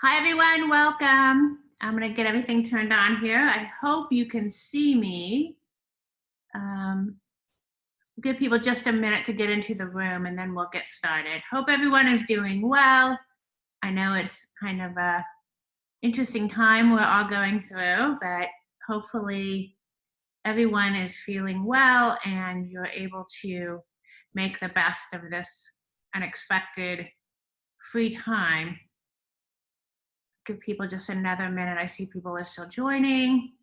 Hi, everyone. Welcome. I'm going to get everything turned on here. I hope you can see me. Give people just a minute to get into the room and then we'll get started. Hope everyone is doing well. I know it's kind of a interesting time we're all going through, but hopefully everyone is feeling well and you're able to make the best of this unexpected free time. Give people just another minute. I see people are still joining.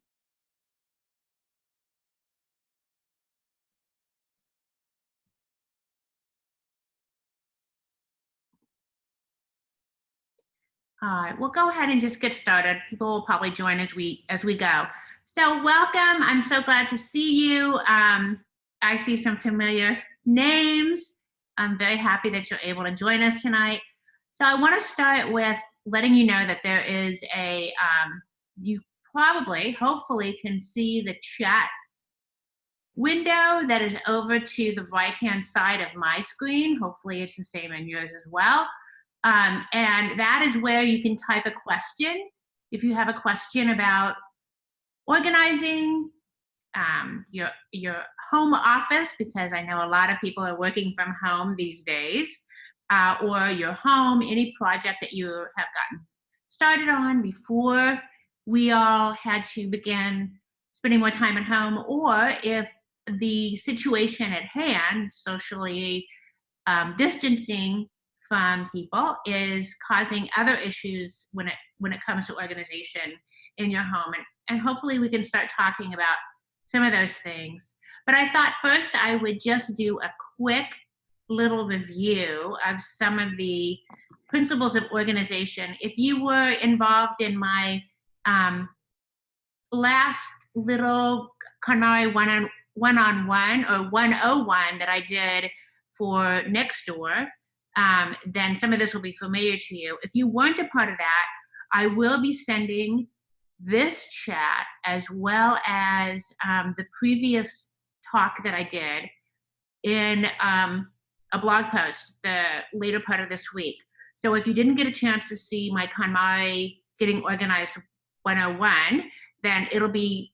All right, we'll go ahead and just get started. People will probably join as we go. So welcome. I'm so glad to see you. I see some familiar names. I'm very happy that you're able to join us tonight. So I want to start with letting you know that there is a, you probably, hopefully can see the chat window that is over to the right-hand side of my screen. Hopefully it's the same in yours as well. And that is where you can type a question. If you have a question about organizing, your home office, because I know a lot of people are working from home these days, or your home, any project that you have gotten started on before we all had to begin spending more time at home, or if the situation at hand, socially distancing from people, is causing other issues when it comes to organization in your home, and hopefully we can start talking about some of those things. But I thought first I would just do a quick little review of some of the principles of organization. If you were involved in my last little KonMari one-on-one or 101 that I did for next door, then some of this will be familiar to you. If you weren't a part of that, I will be sending this chat as well as the previous talk that I did in a blog post the later part of this week. So if you didn't get a chance to see my KonMari Getting Organized 101, then it'll be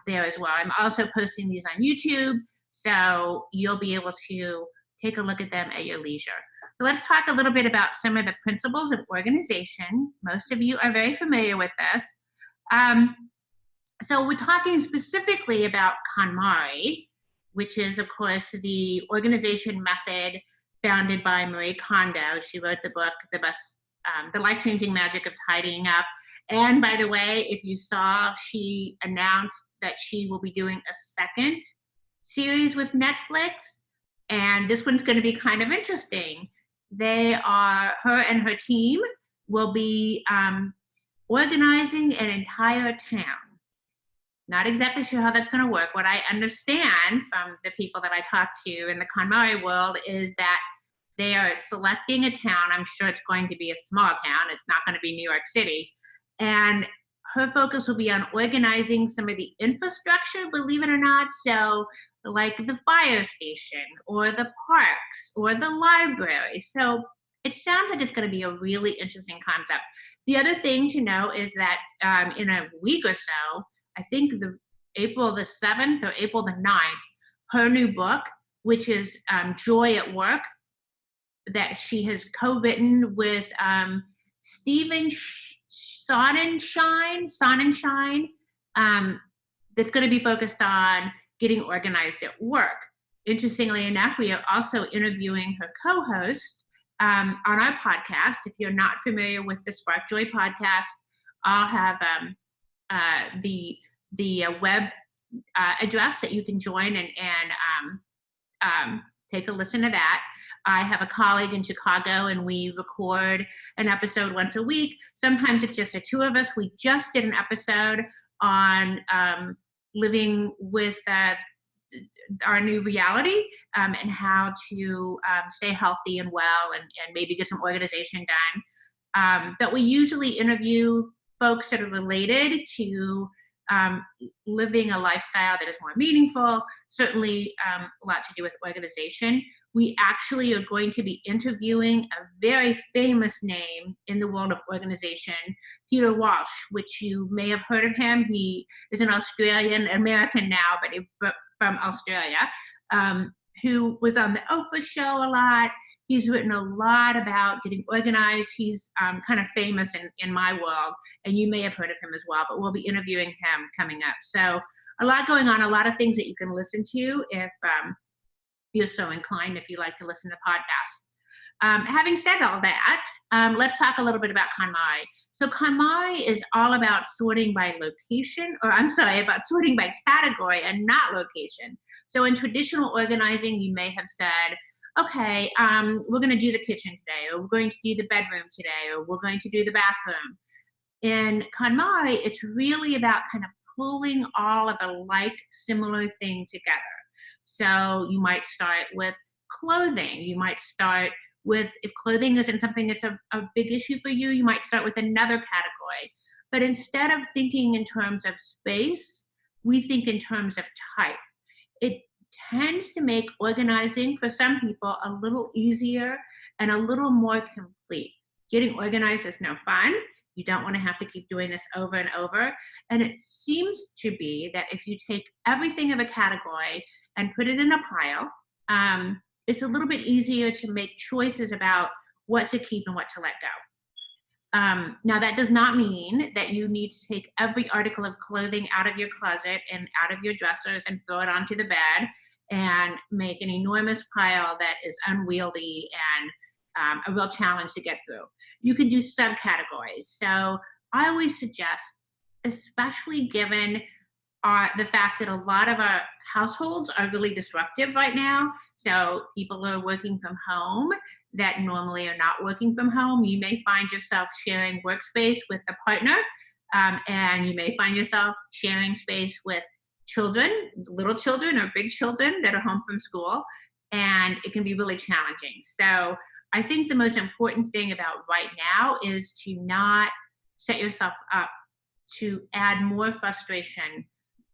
there as well. I'm also posting these on YouTube, so you'll be able to take a look at them at your leisure. So let's talk a little bit about some of the principles of organization. Most of you are very familiar with this. So we're talking specifically about KonMari, which is, of course, the organization method founded by Marie Kondo. She wrote the book, The Life-Changing Magic of Tidying Up. And by the way, if you saw, she announced that she will be doing a second series with Netflix. And this one's going to be kind of interesting. Her and her team will be organizing an entire town. Not exactly sure how that's going to work. What I understand from the people that I talk to in the KonMari world is that they are selecting a town. I'm sure it's going to be a small town. It's not going to be New York City. And her focus will be on organizing some of the infrastructure, believe it or not. So like the fire station or the parks or the library. So it sounds like it's going to be a really interesting concept. The other thing to know is that in a week or so, I think April the 7th or April the 9th, her new book, which is Joy at Work, that she has co-written with Stephen Sonnenschein, that's going to be focused on getting organized at work. Interestingly enough, we are also interviewing her co-host on our podcast. If you're not familiar with the Spark Joy podcast, I'll have the web address that you can join and take a listen to that. I have a colleague in Chicago, and we record an episode once a week. Sometimes it's just the two of us. We just did an episode on living with our new reality and how to stay healthy and well and maybe get some organization done. But we usually interview folks that are related to living a lifestyle that is more meaningful, certainly a lot to do with organization. We actually are going to be interviewing a very famous name in the world of organization, Peter Walsh, which you may have heard of him. He is an Australian American now, but from Australia, who was on the Oprah show a lot. He's written a lot about getting organized. He's kind of famous in my world, and you may have heard of him as well, but we'll be interviewing him coming up. So a lot going on, a lot of things that you can listen to if you're so inclined, if you like to listen to podcasts. Having said all that, let's talk a little bit about KonMari. So KonMari is all about sorting by location, about sorting by category and not location. So in traditional organizing, you may have said, okay, we're going to do the kitchen today, or we're going to do the bedroom today, or we're going to do the bathroom. In KonMari, it's really about kind of pulling all of a similar thing together. So you might start with clothing. You might start with, if clothing isn't something that's a big issue for you, you might start with another category. But instead of thinking in terms of space, we think in terms of type. It tends to make organizing for some people a little easier and a little more complete. Getting organized is no fun. You don't want to have to keep doing this over and over. And it seems to be that if you take everything of a category and put it in a pile, it's a little bit easier to make choices about what to keep and what to let go. Now, that does not mean that you need to take every article of clothing out of your closet and out of your dressers and throw it onto the bed and make an enormous pile that is unwieldy and a real challenge to get through. You can do subcategories. So I always suggest, especially given the fact that a lot of our households are really disruptive right now. So people are working from home that normally are not working from home. You may find yourself sharing workspace with a partner, and you may find yourself sharing space with children, little children or big children that are home from school, and it can be really challenging. So I think the most important thing about right now is to not set yourself up to add more frustration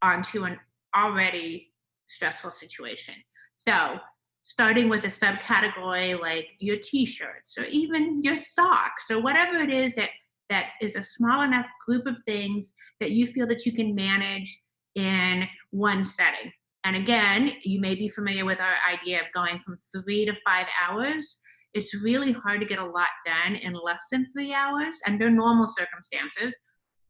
onto an already stressful situation. So starting with a subcategory like your t-shirts or even your socks or whatever it is that is a small enough group of things that you feel that you can manage in one setting. And again, you may be familiar with our idea of going from 3 to 5 hours. It's really hard to get a lot done in less than 3 hours under normal circumstances.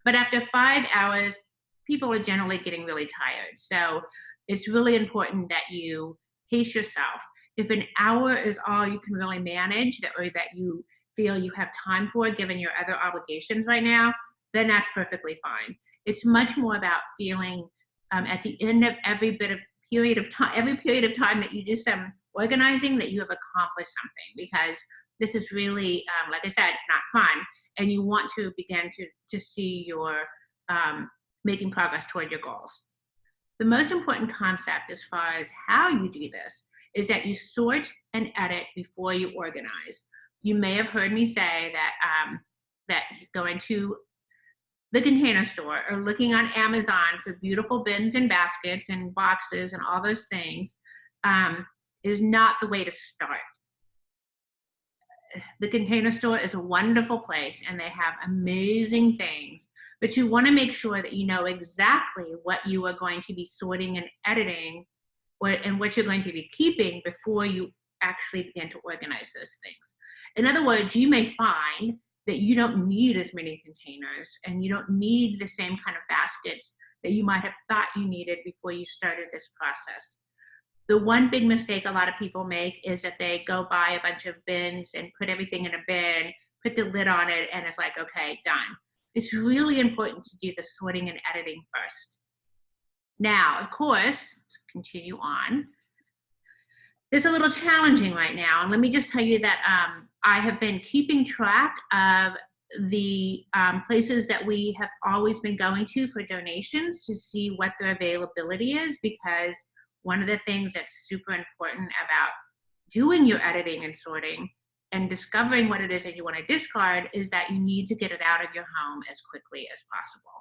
But after 5 hours, people are generally getting really tired. So it's really important that you pace yourself. If an hour is all you can really manage or that you feel you have time for, given your other obligations right now, then that's perfectly fine. It's much more about feeling at the end of every period of time that you do some organizing, that you have accomplished something, because this is really, like I said, not fun. And you want to begin to see your making progress toward your goals. The most important concept as far as how you do this is that you sort and edit before you organize. You may have heard me say that going to the Container Store or looking on Amazon for beautiful bins and baskets and boxes and all those things is not the way to start. The Container Store is a wonderful place and they have amazing things, but you want to make sure that you know exactly what you are going to be sorting and editing and what you're going to be keeping before you actually begin to organize those things. In other words, you may find that you don't need as many containers and you don't need the same kind of baskets that you might have thought you needed before you started this process. The one big mistake a lot of people make is that they go buy a bunch of bins and put everything in a bin, put the lid on it, and it's like, okay, done. It's really important to do the sorting and editing first. Now, of course, to continue on, it's a little challenging right now. And let me just tell you that I have been keeping track of the places that we have always been going to for donations to see what their availability is, because one of the things that's super important about doing your editing and sorting and discovering what it is that you want to discard is that you need to get it out of your home as quickly as possible,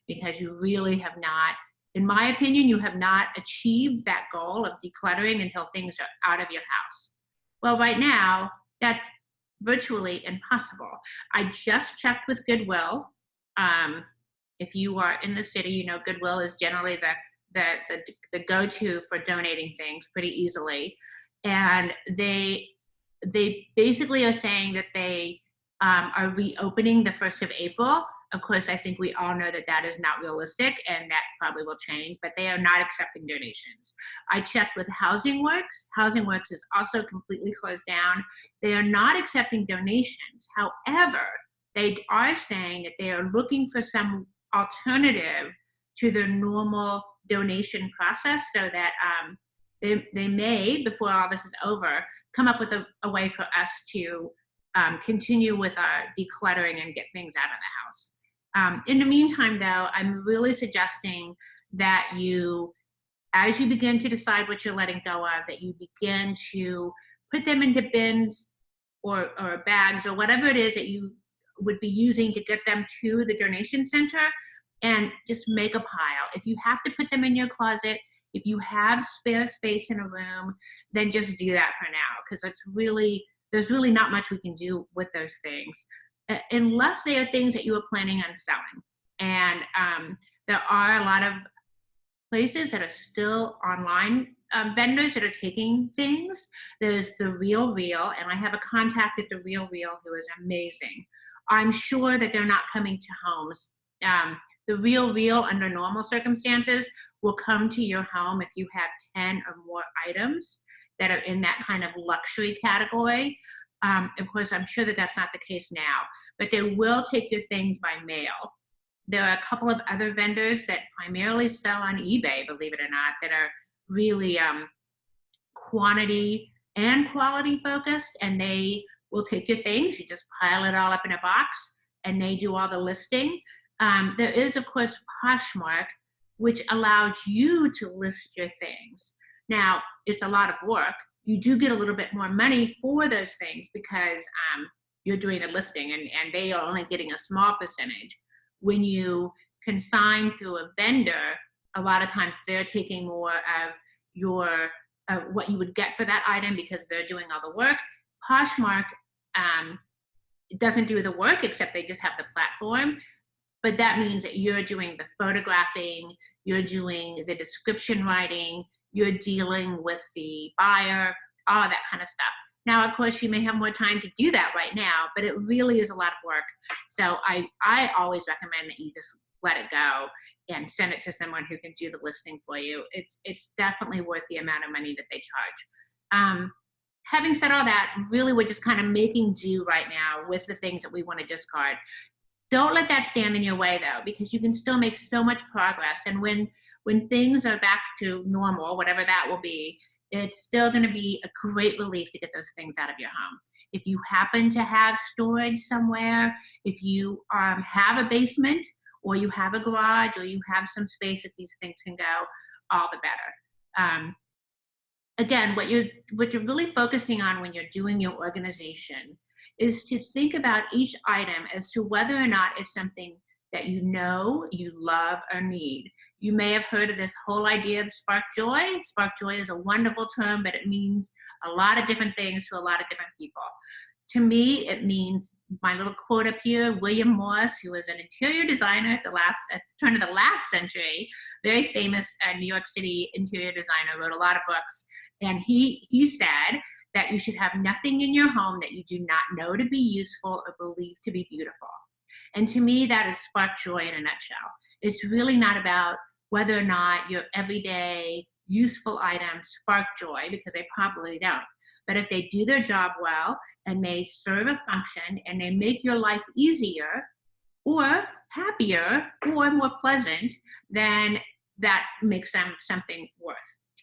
because you really have not, in my opinion, you have not achieved that goal of decluttering until things are out of your house. Well, right now, that's virtually impossible. I just checked with Goodwill. If you are in the city, you know Goodwill is generally the go-to for donating things pretty easily. And they basically are saying that they are reopening the 1st of April. Of course, I think we all know that that is not realistic and that probably will change, but they are not accepting donations. I checked with Housing Works. Housing Works is also completely closed down. They are not accepting donations. However, they are saying that they are looking for some alternative to their normal donation process, so that they may, before all this is over, come up with a way for us to continue with our decluttering and get things out of the house. In the meantime, though, I'm really suggesting that you, as you begin to decide what you're letting go of, that you begin to put them into bins or bags or whatever it is that you would be using to get them to the donation center, and just make a pile. If you have to put them in your closet, if you have spare space in a room, then just do that for now, because there's really not much we can do with those things. unless they are things that you are planning on selling. And there are a lot of places that are still online vendors that are taking things. There's The Real Real, and I have a contact at The Real Real who is amazing. I'm sure that they're not coming to homes. The Real Real, under normal circumstances, will come to your home if you have 10 or more items that are in that kind of luxury category. Of course, I'm sure that that's not the case now, but they will take your things by mail. There are a couple of other vendors that primarily sell on eBay, believe it or not, that are really quantity and quality focused, and they will take your things, you just pile it all up in a box, and they do all the listing. There is, of course, Poshmark, which allows you to list your things. Now, it's a lot of work. You do get a little bit more money for those things because you're doing the listing, and they are only getting a small percentage. When you consign through a vendor, a lot of times they're taking more of your what you would get for that item because they're doing all the work. Poshmark doesn't do the work, except they just have the platform. But that means that you're doing the photographing, you're doing the description writing, you're dealing with the buyer, all of that kind of stuff. Now, of course, you may have more time to do that right now, but it really is a lot of work. So I always recommend that you just let it go and send it to someone who can do the listing for you. It's definitely worth the amount of money that they charge. Having said all that, really we're just kind of making do right now with the things that we want to discard. Don't let that stand in your way, though, because you can still make so much progress. And when things are back to normal, whatever that will be, it's still going to be a great relief to get those things out of your home. If you happen to have storage somewhere, if you have a basement, or you have a garage, or you have some space that these things can go, all the better. Again, what you're really focusing on when you're doing your organization is to think about each item as to whether or not it's something that you know, you love, or need. You may have heard of this whole idea of spark joy. Spark joy is a wonderful term, but it means a lot of different things to a lot of different people. To me, it means my little quote up here, William Morris, who was an interior designer at the turn of the last century, very famous New York City interior designer, wrote a lot of books. And he said that you should have nothing in your home that you do not know to be useful or believe to be beautiful. And to me, that is spark joy in a nutshell. It's really not about whether or not your everyday useful items spark joy, because they probably don't. But if they do their job well and they serve a function and they make your life easier or happier or more pleasant, then that makes them something worth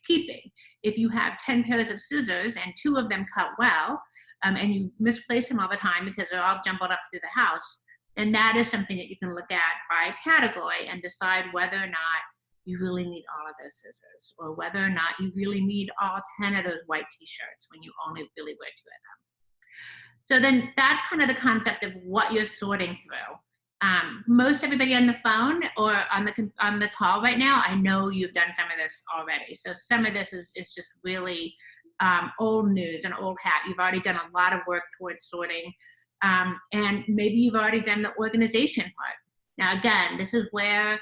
keeping. If you have 10 pairs of scissors and 2 of them cut well, and you misplace them all the time because they're all jumbled up through the house, then that is something that you can look at by category and decide whether or not you really need all of those scissors, or whether or not you really need all 10 of those white t-shirts when you only really wear 2 of them. So then that's kind of the concept of what you're sorting through. Most everybody on the phone or on the call right now, I know you've done some of this already. So some of this is just really old news and old hat. You've already done a lot of work towards sorting, and maybe you've already done the organization part. Now, again, this is where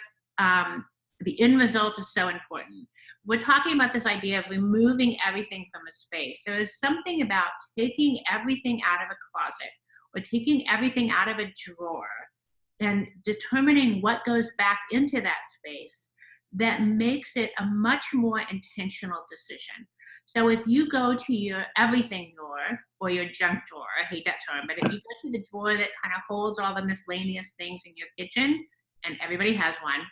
the end result is so important. We're talking about this idea of removing everything from a space. There is something about taking everything out of a closet or taking everything out of a drawer and determining what goes back into that space that makes it a much more intentional decision. So if you go to your everything drawer or your junk drawer, I hate that term, but if you go to the drawer that kind of holds all the miscellaneous things in your kitchen, and everybody has one,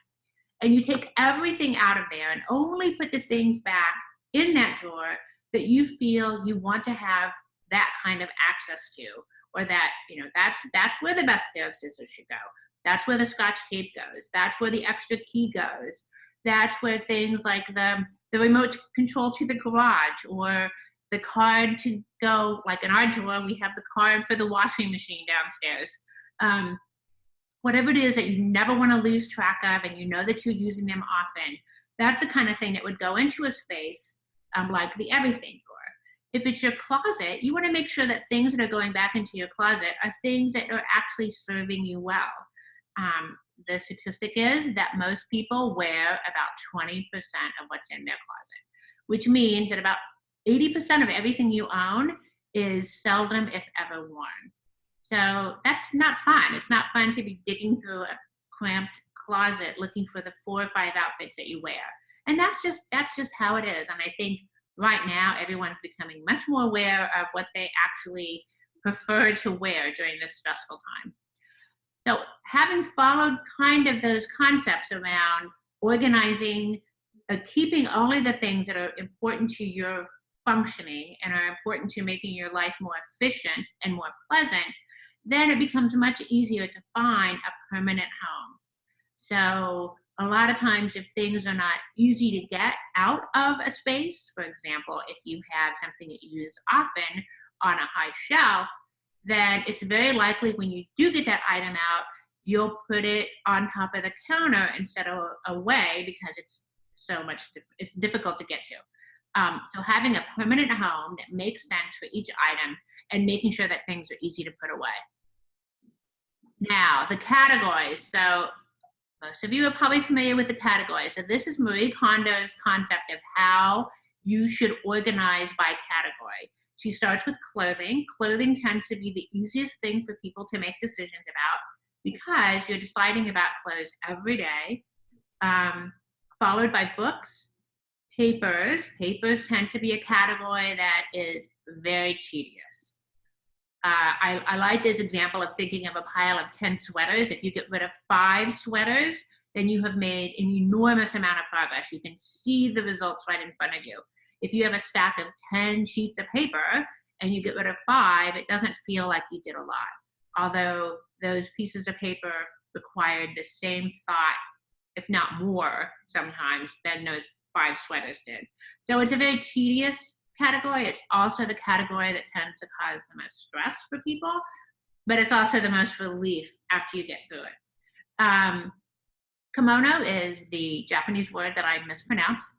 and you take everything out of there and only put the things back in that drawer that you feel you want to have that kind of access to, or that, that's where the best pair of scissors should go. That's where the Scotch tape goes. That's where the extra key goes. That's where things like the remote control to the garage, or the card to go, like in our drawer, we have the card for the washing machine downstairs. Whatever it is that you never want to lose track of and you know that you're using them often, that's the kind of thing that would go into a space like the everything drawer. If it's your closet, you want to make sure that things that are going back into your closet are things that are actually serving you well. The statistic is that most people wear about 20% of what's in their closet, which means that about 80% of everything you own is seldom, if ever, worn. So that's not fun. It's not fun to be digging through a cramped closet looking for the 4 or 5 outfits that you wear. And that's just how it is. And I think right now everyone's becoming much more aware of what they actually prefer to wear during this stressful time. So having followed kind of those concepts around organizing, keeping only the things that are important to your functioning and are important to making your life more efficient and more pleasant, then it becomes much easier to find a permanent home. So a lot of times if things are not easy to get out of a space, for example, if you have something that you use often on a high shelf, then it's very likely when you do get that item out, you'll put it on top of the counter instead of away because it's difficult to get to. So having a permanent home that makes sense for each item and making sure that things are easy to put away. Now, the categories. So most of you are probably familiar with the categories. So this is Marie Kondo's concept of how you should organize by category. She starts with clothing. Clothing tends to be the easiest thing for people to make decisions about because you're deciding about clothes every day, followed by books, papers. Papers tend to be a category that is very tedious. I like this example of thinking of a pile of 10 sweaters. If you get rid of 5 sweaters, then you have made an enormous amount of progress. You can see the results right in front of you. If you have a stack of 10 sheets of paper and you get rid of 5, it doesn't feel like you did a lot. Although those pieces of paper required the same thought, if not more sometimes, than those 5 sweaters did. So it's a very tedious category. It's also the category that tends to cause the most stress for people, but it's also the most relief after you get through it. Kimono is the Japanese word that I mispronounced.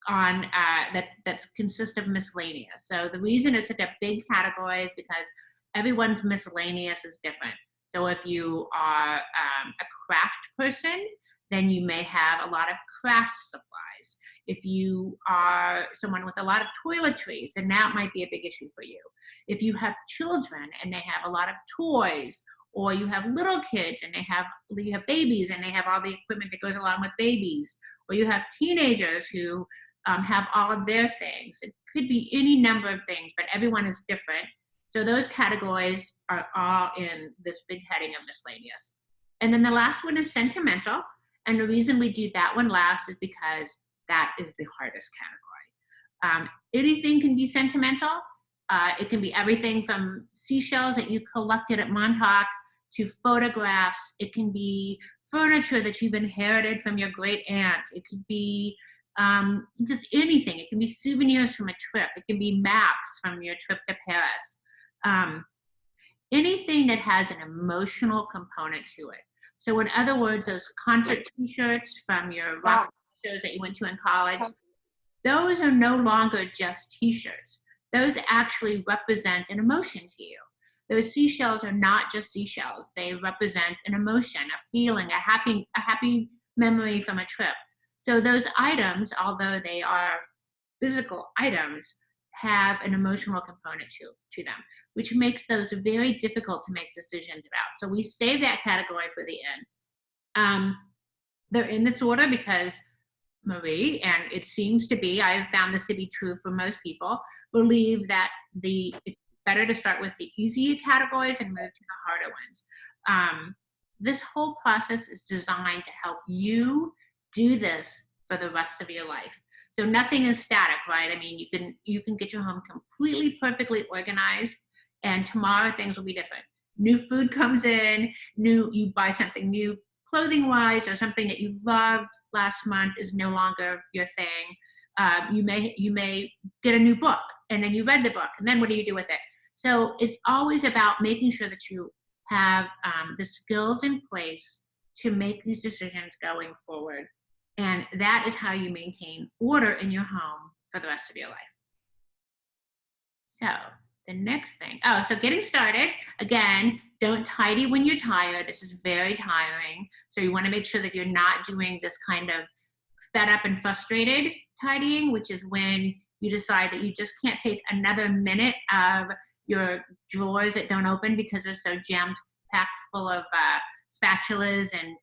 That consists of miscellaneous. So the reason it's such a big category is because everyone's miscellaneous is different. So if you are a craft person, then you may have a lot of craft supplies. If you are someone with a lot of toiletries, then that might be a big issue for you. If you have children and they have a lot of toys, or you have little kids and you have babies and they have all the equipment that goes along with babies, or you have teenagers who have all of their things. It could be any number of things, but everyone is different. So those categories are all in this big heading of miscellaneous. And then the last one is sentimental. And the reason we do that one last is because that is the hardest category. Anything can be sentimental. It can be everything from seashells that you collected at Montauk to photographs. It can be furniture that you've inherited from your great aunt. It could be just anything. It can be souvenirs from a trip. It can be maps from your trip to Paris. Anything that has an emotional component to it. So in other words, those concert t-shirts from your rock shows that you went to in college, those are no longer just t-shirts. Those actually represent an emotion to you. Those seashells are not just seashells. They represent an emotion, a feeling, a happy memory from a trip. So those items, although they are physical items, have an emotional component to them, which makes those very difficult to make decisions about. So we save that category for the end. They're in this order because Marie, and it seems to be, I have found this to be true for most people, believe that it's better to start with the easier categories and move to the harder ones. This whole process is designed to help you do this for the rest of your life. So nothing is static, right? I mean, you can get your home completely perfectly organized, and tomorrow things will be different. New food comes in, you buy something new clothing wise, or something that you loved last month is no longer your thing. You may get a new book, and then you read the book, and then what do you do with it? So it's always about making sure that you have the skills in place to make these decisions going forward. And that is how you maintain order in your home for the rest of your life. So the next thing, oh, so getting started, again, don't tidy when you're tired. This is very tiring. So you want to make sure that you're not doing this kind of fed up and frustrated tidying, which is when you decide that you just can't take another minute of your drawers that don't open because they're so jammed packed full of spatulas and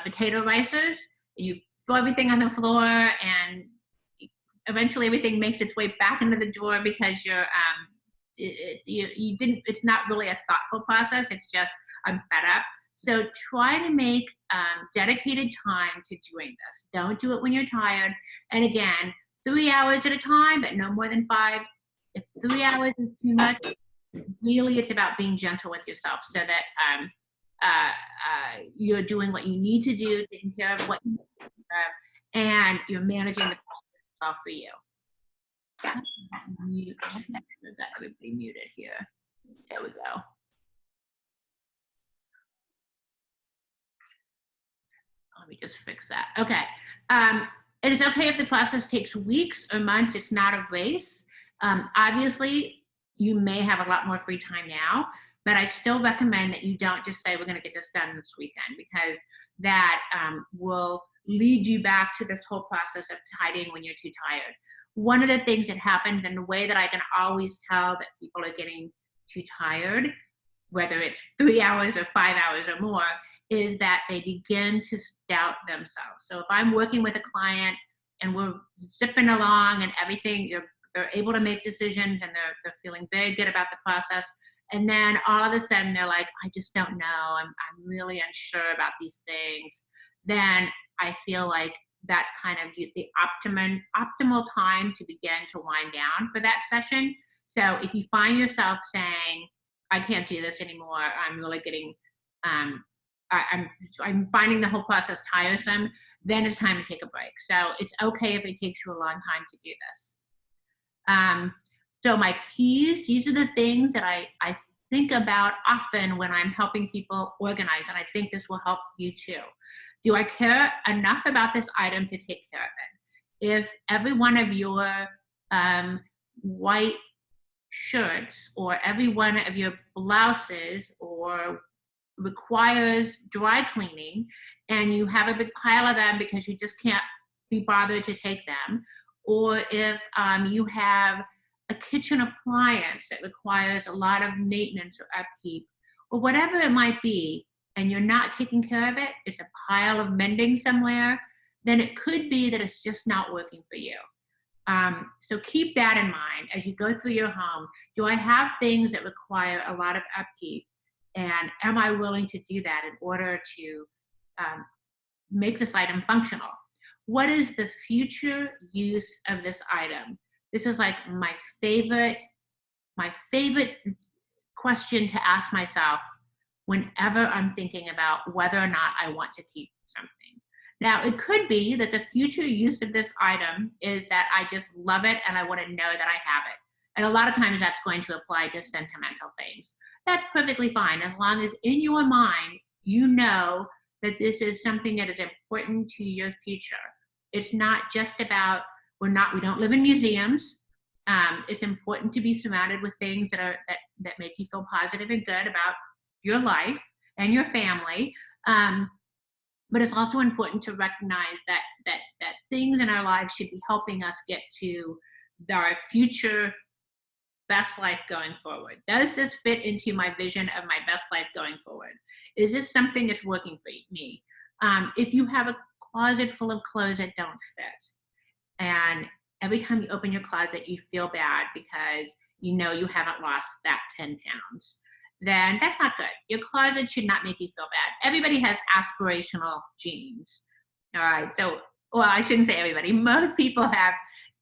potato rices. You throw everything on the floor, and eventually everything makes its way back into the drawer because you didn't. It's not really a thoughtful process. It's just I'm fed up. So try to make dedicated time to doing this. Don't do it when you're tired. And again, 3 hours at a time, but no more than 5. If 3 hours is too much, really it's about being gentle with yourself so that you're doing what you need to do, taking care of what you need to take care of, and you're managing the process well for you. Mute. I've got everybody muted here. There we go. Let me just fix that. Okay. It is okay if the process takes weeks or months. It's not a race. Obviously, you may have a lot more free time now, but I still recommend that you don't just say, we're going to get this done this weekend, because that will lead you back to this whole process of tidying when you're too tired. One of the things that happens, and the way that I can always tell that people are getting too tired, whether it's 3 hours or 5 hours or more, is that they begin to doubt themselves. So if I'm working with a client and we're zipping along and everything, they're able to make decisions and they're feeling very good about the process, and then all of a sudden they're like, I just don't know, I'm really unsure about these things, then I feel like that's kind of the optimal time to begin to wind down for that session. So if you find yourself saying, I can't do this anymore, I'm really getting, I'm finding the whole process tiresome, then it's time to take a break. So it's okay if it takes you a long time to do this. So my keys, these are the things that I think about often when I'm helping people organize, and I think this will help you too. Do I care enough about this item to take care of it? If every one of your white shirts or every one of your blouses or requires dry cleaning, and you have a big pile of them because you just can't be bothered to take them, or if you have a kitchen appliance that requires a lot of maintenance or upkeep, or whatever it might be, and you're not taking care of it, it's a pile of mending somewhere, then it could be that it's just not working for you. So keep that in mind as you go through your home. Do I have things that require a lot of upkeep? And am I willing to do that in order to make this item functional? What is the future use of this item? This is like my favorite question to ask myself whenever I'm thinking about whether or not I want to keep something. Now, it could be that the future use of this item is that I just love it and I want to know that I have it. And a lot of times that's going to apply to sentimental things. That's perfectly fine, as long as in your mind, you know that this is something that is important to your future. It's not just about, we don't live in museums. It's important to be surrounded with things that make you feel positive and good about your life and your family. But it's also important to recognize that things in our lives should be helping us get to our future best life going forward. Does this fit into my vision of my best life going forward? Is this something that's working for me? If you have a closet full of clothes that don't fit, and every time you open your closet you feel bad because you know you haven't lost that 10 pounds, then that's not good. Your closet should not make you feel bad. Everybody has aspirational jeans. All right. So, well, I shouldn't say everybody. Most people have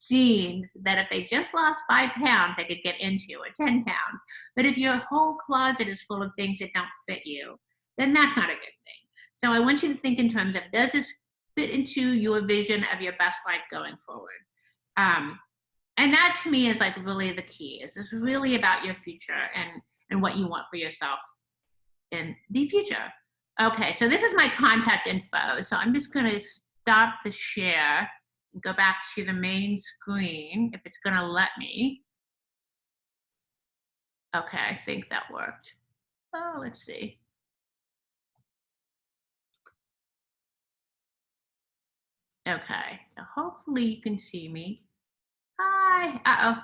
jeans that if they just lost 5 pounds, they could get into, or 10 pounds. But if your whole closet is full of things that don't fit you, then that's not a good thing. So I want you to think in terms of, does this fit into your vision of your best life going forward? And that to me is like really the key. Is this really about your future and what you want for yourself in the future? Okay, so this is my contact info. So I'm just gonna stop the share and go back to the main screen if it's gonna let me. Okay, I think that worked. Oh, let's see. Okay, so hopefully you can see me. Hi. Uh-oh.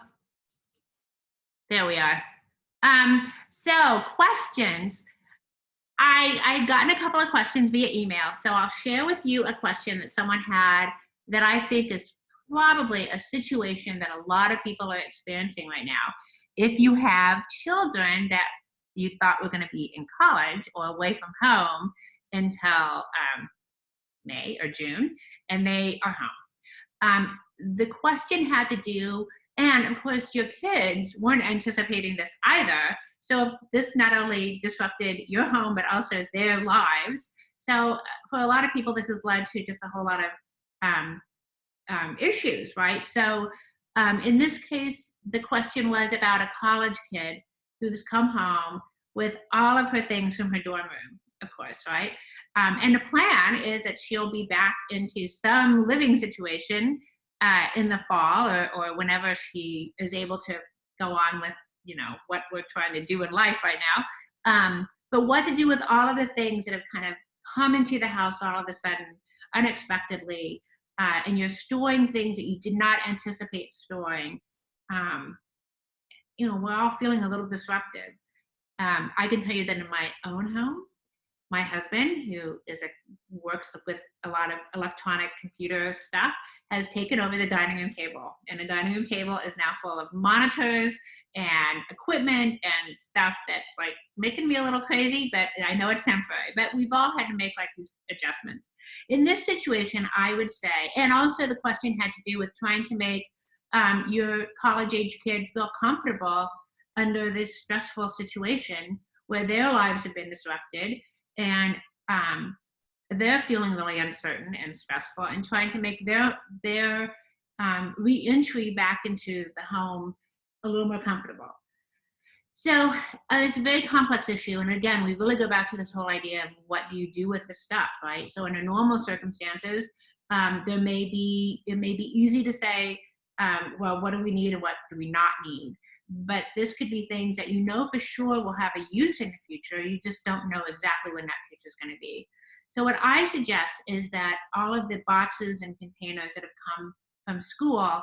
There we are. So questions. I gotten a couple of questions via email, so I'll share with you a question that someone had that I think is probably a situation that a lot of people are experiencing right now. If you have children that you thought were going to be in college or away from home until May or June, and they are home. The question had to do, and of course, your kids weren't anticipating this either. So this not only disrupted your home, but also their lives. So for a lot of people, this has led to just a whole lot of um, issues, right? So in this case, the question was about a college kid who's come home with all of her things from her dorm room, of course, right? And the plan is that she'll be back into some living situation in the fall or whenever she is able to go on with, what we're trying to do in life right now. But what to do with all of the things that have kind of come into the house all of a sudden, unexpectedly, and you're storing things that you did not anticipate storing, um, we're all feeling a little disrupted. I can tell you that in my own home, my husband, who works with a lot of electronic computer stuff, has taken over the dining room table. And the dining room table is now full of monitors and equipment and stuff that's like making me a little crazy, but I know it's temporary. But we've all had to make like these adjustments. In this situation, I would say, and also the question had to do with trying to make your college age kid feel comfortable under this stressful situation where their lives have been disrupted and they're feeling really uncertain and stressful and trying to make their reentry back into the home a little more comfortable. So it's a very complex issue, and again, we really go back to this whole idea of what do you do with the stuff, right? So under normal circumstances, it may be easy to say, well, what do we need and what do we not need? But this could be things that you know for sure will have a use in the future. You just don't know exactly when that future is going to be. So what I suggest is that all of the boxes and containers that have come from school,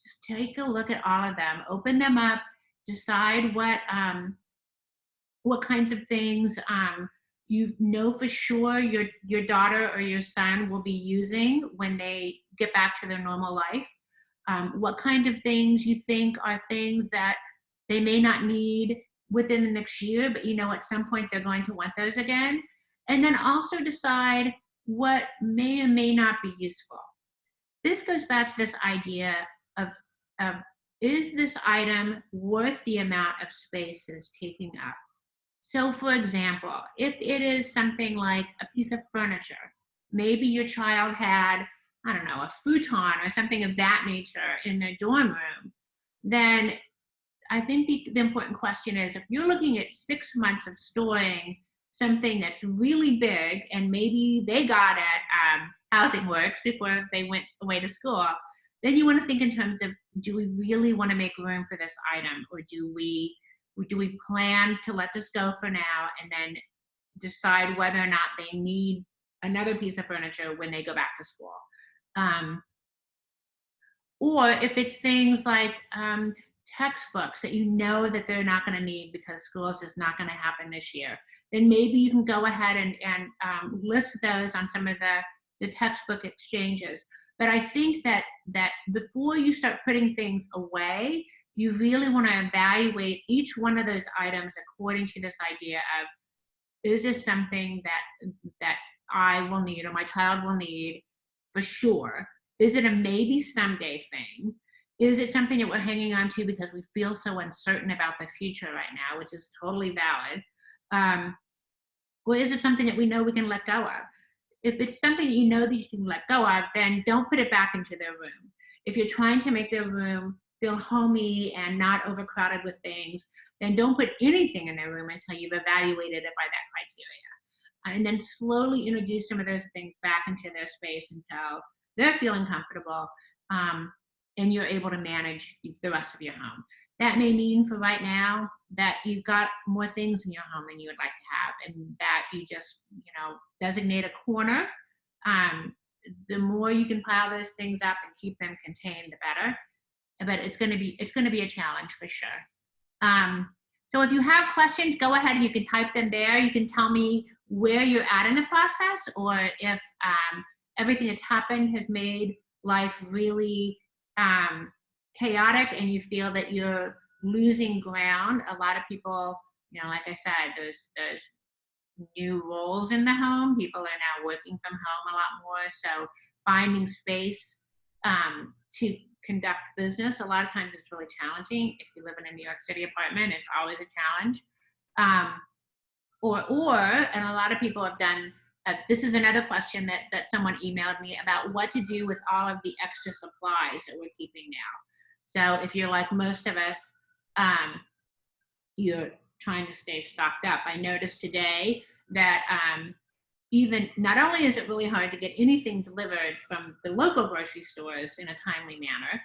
just take a look at all of them, open them up, decide what kinds of things you know for sure your daughter or your son will be using when they get back to their normal life. What kind of things you think are things that they may not need within the next year, but at some point they're going to want those again. And then also decide what may or may not be useful. This goes back to this idea of, of is this item worth the amount of space it is taking up? So, for example, if it is something like a piece of furniture, maybe your child had, I don't know, a futon or something of that nature in their dorm room, then I think the important question is if you're looking at 6 months of storing something that's really big and maybe they got at Housing Works before they went away to school, then you want to think in terms of do we really want to make room for this item or do we plan to let this go for now and then decide whether or not they need another piece of furniture when they go back to school? Um, or if it's things like textbooks that you know that they're not going to need because school is just not going to happen this year, then maybe you can go ahead and list those on some of the textbook exchanges. But I think that before you start putting things away, you really want to evaluate each one of those items according to this idea of is this something that I will need or my child will need for sure? Is it a maybe someday thing? Is it something that we're hanging on to because we feel so uncertain about the future right now, which is totally valid? Or is it something that we know we can let go of? If it's something that you know that you can let go of, then don't put it back into their room. If you're trying to make their room feel homey and not overcrowded with things, then don't put anything in their room until you've evaluated it by that criteria. And then slowly introduce some of those things back into their space until they're feeling comfortable and you're able to manage the rest of your home. that may mean for right now that you've got more things in your home than you would like to have, and that you just, designate a corner. Um, the more you can pile those things up and keep them contained, the better. But it's going to be a challenge for sure. Um, so if you have questions, go ahead and you can type them there. You can tell me where you're at in the process, or if everything that's happened has made life really chaotic and you feel that you're losing ground. A lot of people, like I said, there's new roles in the home. People are now working from home a lot more. So finding space to conduct business, a lot of times it's really challenging. If you live in a New York City apartment, it's always a challenge. Um, and a lot of people have done, this is another question that someone emailed me about what to do with all of the extra supplies that we're keeping now. So if you're like most of us, you're trying to stay stocked up. I noticed today that even not only is it really hard to get anything delivered from the local grocery stores in a timely manner,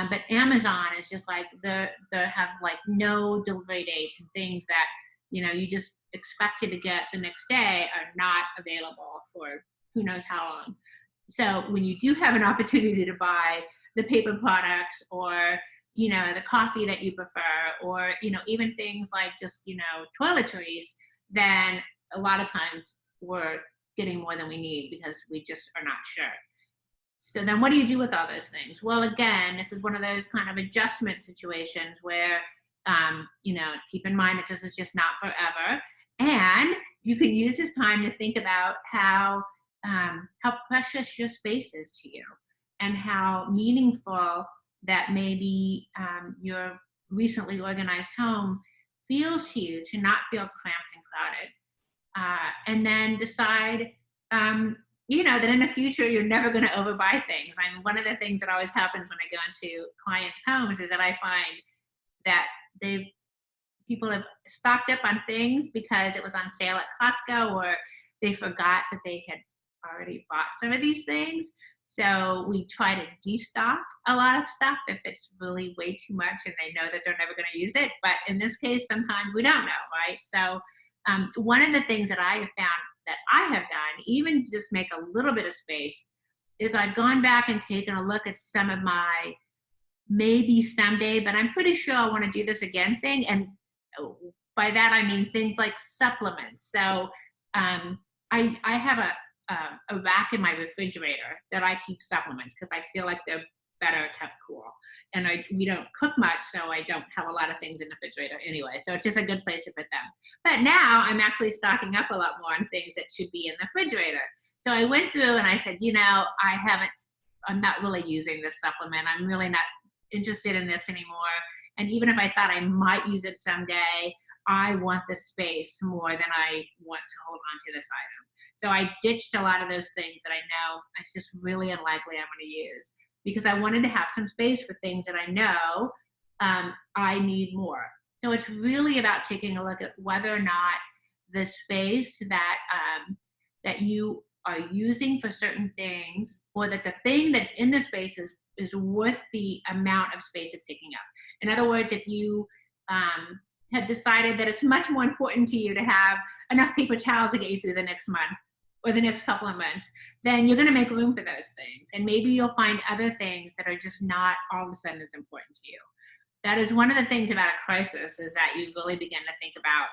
but Amazon is just like they have like no delivery dates, and things that you just expected to get the next day are not available for who knows how long. So when you do have an opportunity to buy the paper products, or the coffee that you prefer, or even things like just toiletries, then a lot of times we're getting more than we need because we just are not sure. So then what do you do with all those things? Well, again, this is one of those kind of adjustment situations where keep in mind that this is just not forever, and you can use this time to think about how precious your space is to you, and how meaningful that maybe your recently organized home feels to you, to not feel cramped and crowded. And then decide, that in the future, you're never going to overbuy things. I mean, one of the things that always happens when I go into clients' homes is that I find that people have stocked up on things because it was on sale at Costco, or they forgot that they had already bought some of these things. So we try to destock a lot of stuff if it's really way too much and they know that they're never going to use it. But in this case, sometimes we don't know, right? So one of the things that I have found that I have done, even to just make a little bit of space, is I've gone back and taken a look at some of my maybe someday, but I'm pretty sure I want to do this again thing. And by that, I mean things like supplements. So I have a rack in my refrigerator that I keep supplements because I feel like they're better kept cool. And we don't cook much, so I don't have a lot of things in the refrigerator anyway. So it's just a good place to put them. But now I'm actually stocking up a lot more on things that should be in the refrigerator. So I went through and I said, I'm not really using this supplement. I'm really not interested in this anymore. And even if I thought I might use it someday, I want the space more than I want to hold on to this item. So I ditched a lot of those things that I know it's just really unlikely I'm going to use, because I wanted to have some space for things that I know I need more. So it's really about taking a look at whether or not the space that you are using for certain things, or that the thing that's in the space is worth the amount of space it's taking up. In other words, if you have decided that it's much more important to you to have enough paper towels to get you through the next month or the next couple of months, then you're going to make room for those things. And maybe you'll find other things that are just not all of a sudden as important to you. That is one of the things about a crisis, is that you really begin to think about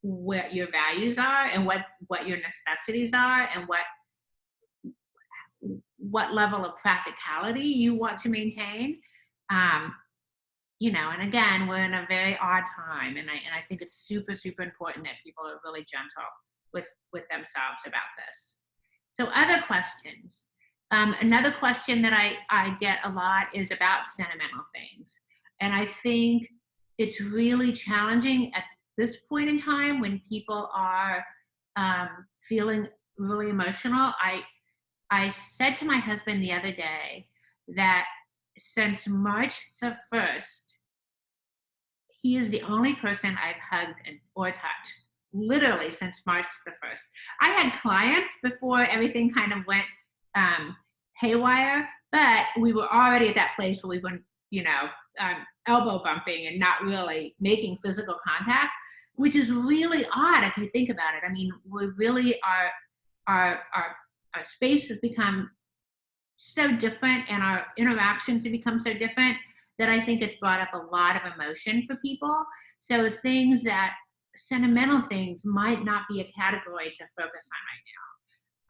what your values are and what your necessities are, and what level of practicality you want to maintain. And again, we're in a very odd time, and I think it's super, super important that people are really gentle with themselves about this. So other questions. Another question that I get a lot is about sentimental things. And I think it's really challenging at this point in time when people are feeling really emotional. I said to my husband the other day that since March the 1st, he is the only person I've hugged or touched, literally since March the 1st. I had clients before everything kind of went haywire, but we were already at that place where elbow bumping and not really making physical contact, which is really odd if you think about it. I mean, we really our space has become so different, and our interactions have become so different, that I think it's brought up a lot of emotion for people. So sentimental things might not be a category to focus on right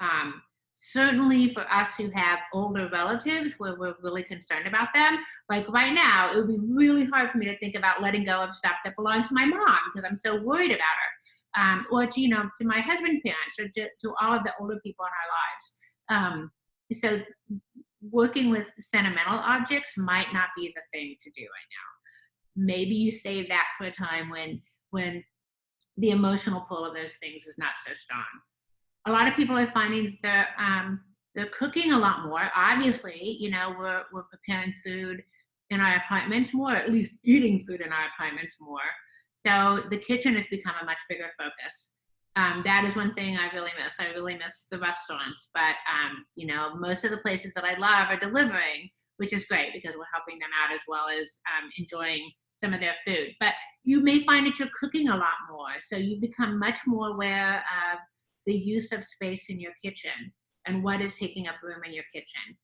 now. Certainly for us who have older relatives where we're really concerned about them, like right now, it would be really hard for me to think about letting go of stuff that belongs to my mom because I'm so worried about her. Or to my husband's parents, or to all of the older people in our lives. So working with sentimental objects might not be the thing to do right now. Maybe you save that for a time when the emotional pull of those things is not so strong. A lot of people are finding that they're cooking a lot more. Obviously, we're preparing food in our apartments more, at least eating food in our apartments more. So the kitchen has become a much bigger focus. That is one thing I really miss. I really miss the restaurants, but most of the places that I love are delivering, which is great because we're helping them out as well as enjoying some of their food. But you may find that you're cooking a lot more, so you become much more aware of the use of space in your kitchen and what is taking up room in your kitchen.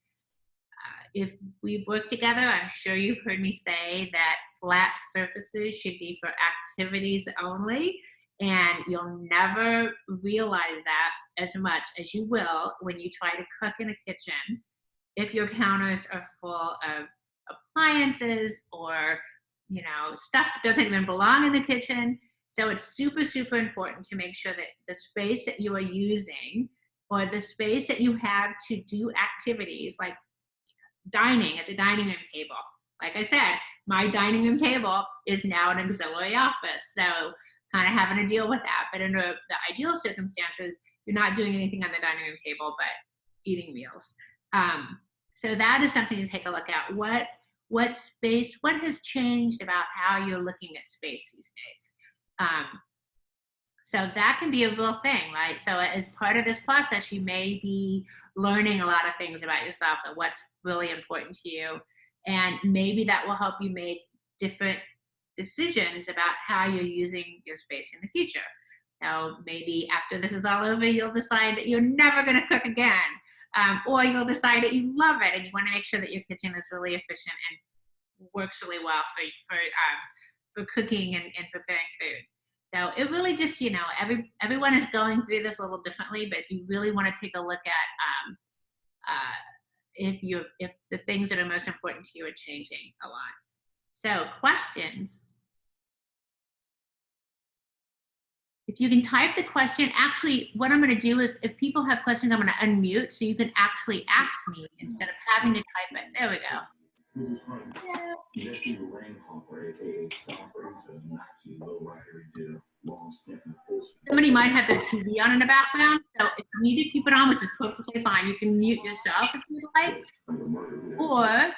If we've worked together, I'm sure you've heard me say that flat surfaces should be for activities only. And you'll never realize that as much as you will when you try to cook in a kitchen if your counters are full of appliances or stuff that doesn't even belong in the kitchen. So it's super, super important to make sure that the space that you are using, or the space that you have to do activities like dining at the dining room table. Like I said, my dining room table is now an auxiliary office. So kind of having to deal with that. But under the ideal circumstances, you're not doing anything on the dining room table but eating meals. So that is something to take a look at. What has changed about how you're looking at space these days? So that can be a real thing, right? So as part of this process, you may be learning a lot of things about yourself and what's really important to you. And maybe that will help you make different decisions about how you're using your space in the future. Now, maybe after this is all over, you'll decide that you're never going to cook again, or you'll decide that you love it and you want to make sure that your kitchen is really efficient and works really well for cooking and preparing food. So it really just, everyone is going through this a little differently, but you really want to take a look at if the things that are most important to you are changing a lot. So questions. If you can type the question, actually what I'm going to do is if people have questions, I'm going to unmute so you can actually ask me instead of having to type it. There we go. Somebody might have their TV on in the background, so if you need to keep it on, which is perfectly fine, you can mute yourself if you'd like, or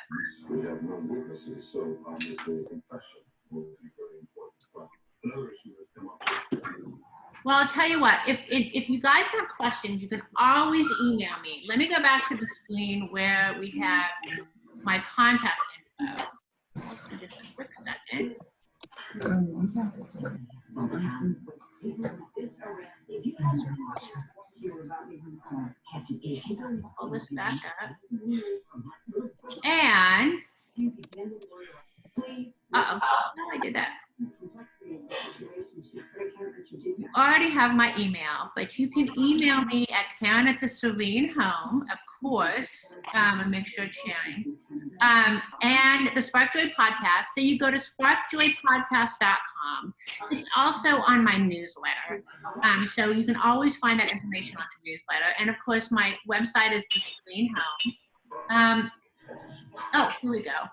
well, I'll tell you what, if you guys have questions, you can always email me. Let me go back to the screen where we have my contact info. Just a quick second. Pull this back up. And, how I did that? You already have my email, but you can email me at Karin at the Serene home, of course, and make sure it's sharing. And the Spark Joy podcast. So you go to sparkjoypodcast.com. It's also on my newsletter. So you can always find that information on the newsletter. And of course, my website is the Serene home. Oh, here we go.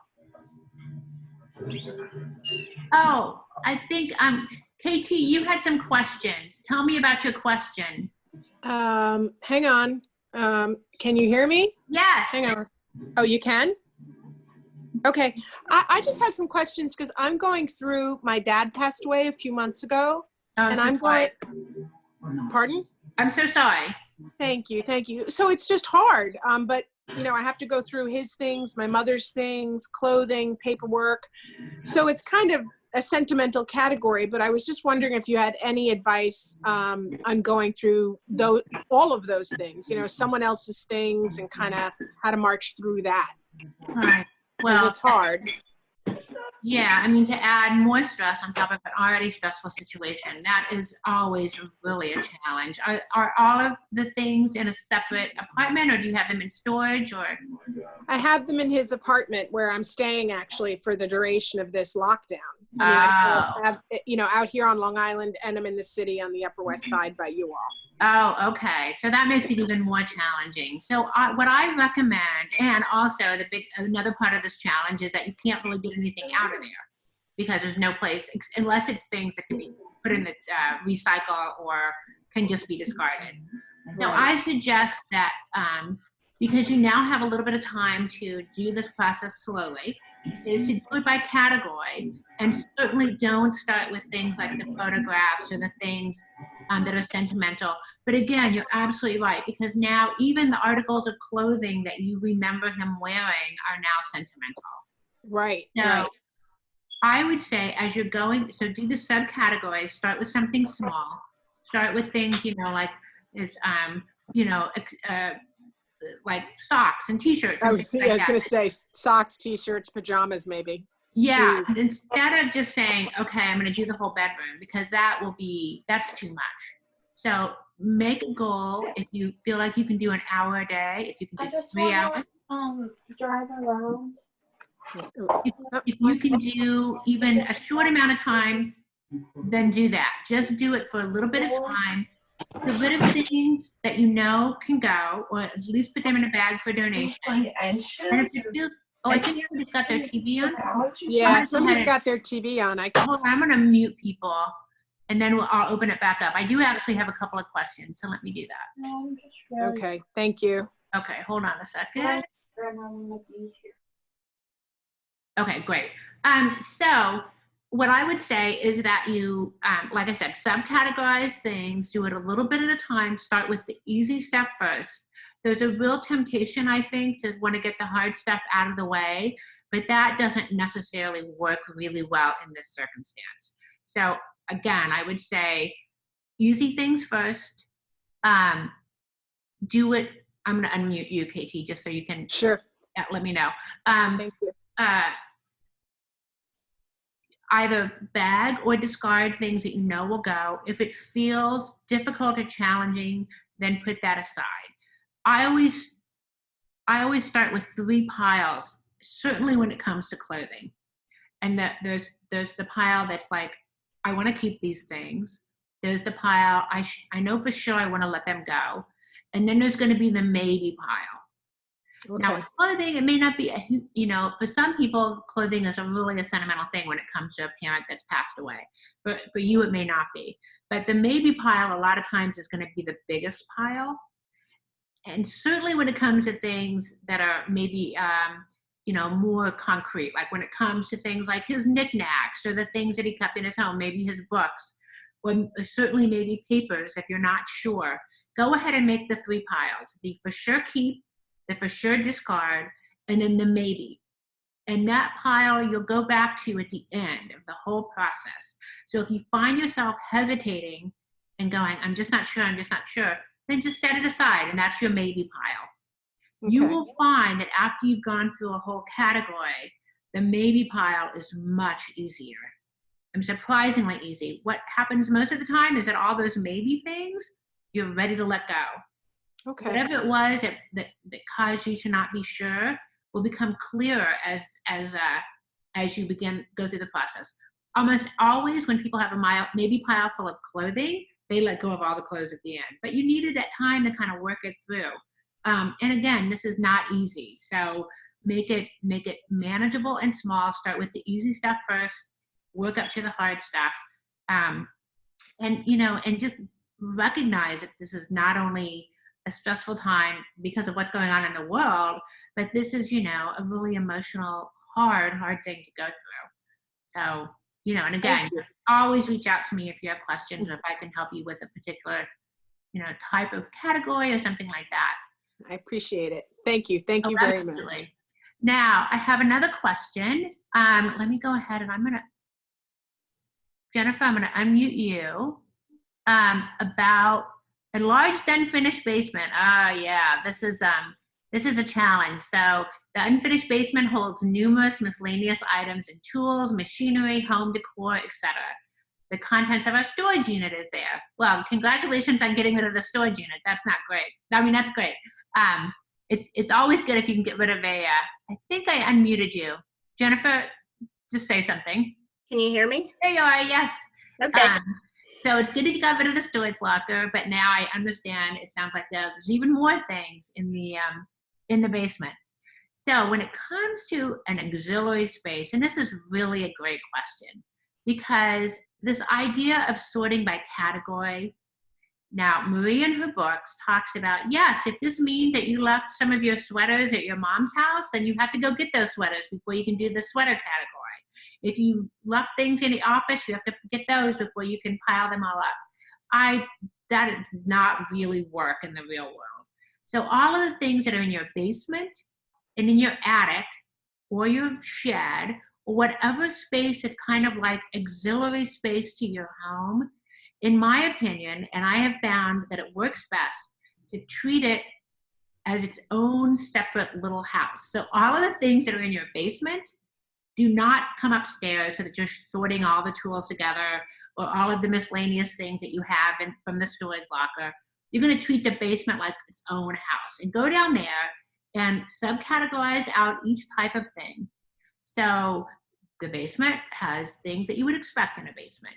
Oh, I think, KT, you had some questions. Tell me about your question. Hang on. Can you hear me? Yes. Hang on. Oh, you can? Okay. I just had some questions because I'm going through, my dad passed away a few months ago. Oh, and so I'm sorry. Pardon? I'm so sorry. Thank you. Thank you. So it's just hard. But I have to go through his things, my mother's things, clothing, paperwork. So it's kind of a sentimental category, but I was just wondering if you had any advice on going through all of those things, someone else's things, and kind of how to march through that. Right. Because Well, it's hard. yeah, I mean, to add more stress on top of an already stressful situation, that is always really a challenge. Are all of the things in a separate apartment, or do you have them in storage, or? I have them in his apartment where I'm staying actually for the duration of this lockdown. I have, out here on Long Island, and I'm in the city on the Upper West Side by you all. Oh, okay. So that makes it even more challenging. So what I recommend, and also another part of this challenge, is that you can't really get anything out of there because there's no place, unless it's things that can be put in the recycle or can just be discarded. So I suggest that because you now have a little bit of time to do this process slowly, is to do it by category, and certainly don't start with things like the photographs or the things that are sentimental. But again, you're absolutely right, because now even the articles of clothing that you remember him wearing are now sentimental. Right. So right. I would say, as you're going, so do the subcategories, start with something small. Start with things, like like socks and t-shirts and things like I was that. going to say socks, t-shirts, pajamas, maybe. Yeah, Shoes. instead of just saying, okay, I'm going to do the whole bedroom, because that's too much. So make a goal. If you feel like you can do an hour a day, if you can do 3 hours. Drive around. If you can do even a short amount of time, then do that. Just do it for a little bit of time. Get rid of things that can go, or at least put them in a bag for donation. And if it feels, I think somebody's got their TV on. Yeah, somebody's got their TV on. I'm going to mute people, and then I'll open it back up. I do actually have a couple of questions, so let me do that. Okay, thank you. Okay, hold on a second. Okay, great. So what I would say is that you, like I said, subcategorize things, do it a little bit at a time, start with the easy stuff first. There's a real temptation, I think, to want to get the hard stuff out of the way, but that doesn't necessarily work really well in this circumstance. So again, I would say easy things first. Do it. I'm going to unmute you, KT, just so you can let me know. Thank you. Either bag or discard things that will go. If it feels difficult or challenging, then put that aside. I always start with 3 piles, certainly when it comes to clothing. And that there's the pile that's like, I want to keep these things. There's the pile, I know for sure I want to let them go. And then there's going to be the maybe pile. Okay. Now, with clothing, it may not be, for some people, clothing is really a sentimental thing when it comes to a parent that's passed away. But for you, it may not be. But the maybe pile, a lot of times, is going to be the biggest pile. And certainly when it comes to things that are maybe, more concrete, like when it comes to things like his knickknacks or the things that he kept in his home, maybe his books, or certainly maybe papers, if you're not sure, go ahead and make the 3 piles. The for sure keep, the for sure discard, and then the maybe. And that pile you'll go back to at the end of the whole process. So if you find yourself hesitating and going, I'm just not sure, then just set it aside, and that's your maybe pile. Okay. You will find that after you've gone through a whole category, the maybe pile is much easier. Surprisingly easy. What happens most of the time is that all those maybe things, you're ready to let go. Okay. Whatever it was that caused you to not be sure will become clearer as you go through the process. Almost always when people have a maybe pile full of clothing, they let go of all the clothes at the end. But you needed that time to kind of work it through. And again, this is not easy. So make it manageable and small. Start with the easy stuff first. Work up to the hard stuff. And just recognize that this is not only a stressful time because of what's going on in the world, but this is, a really emotional, hard thing to go through. So, and again, you always reach out to me if you have questions or if I can help you with a particular, type of category or something like that. I appreciate it. Thank you. Thank Oh, you very much. absolutely. Now, I have another question. Let me go ahead and Jennifer, I'm gonna unmute you about a large unfinished basement. Yeah, this is a challenge. So the unfinished basement holds numerous miscellaneous items and tools, machinery, home decor, etc. The contents of our storage unit is there. Well, congratulations on getting rid of the storage unit. That's not great. I mean, that's great. It's always good if you can get rid of I think I unmuted you. Jennifer, just say something. Can you hear me? There you are, yes. Okay. So it's good that you got rid of the storage locker, but now I understand it sounds like there's even more things in the basement. So when it comes to an auxiliary space, and this is really a great question, because this idea of sorting by category, now Marie in her books talks about, yes, if this means that you left some of your sweaters at your mom's house, then you have to go get those sweaters before you can do the sweater category. If you left things in the office, you have to get those before you can pile them all up. That does not really work in the real world. So all of the things that are in your basement and in your attic or your shed or whatever space it's kind of like auxiliary space to your home, in my opinion, and I have found that it works best to treat it as its own separate little house. So all of the things that are in your basement, do not come upstairs so that you're sorting all the tools together or all of the miscellaneous things that you have from the storage locker. You're going to treat the basement like its own house and go down there and subcategorize out each type of thing. So the basement has things that you would expect in a basement.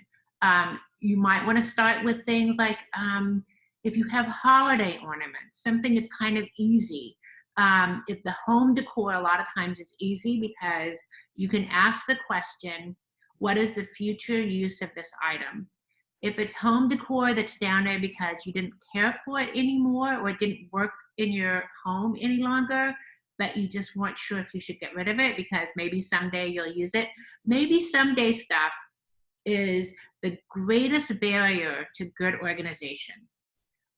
You might want to start with things like if you have holiday ornaments, something that's kind of easy. If the home decor a lot of times is easy because you can ask the question, what is the future use of this item? If it's home decor that's down there because you didn't care for it anymore or it didn't work in your home any longer, but you just weren't sure if you should get rid of it because maybe someday you'll use it. Maybe someday stuff is the greatest barrier to good organization.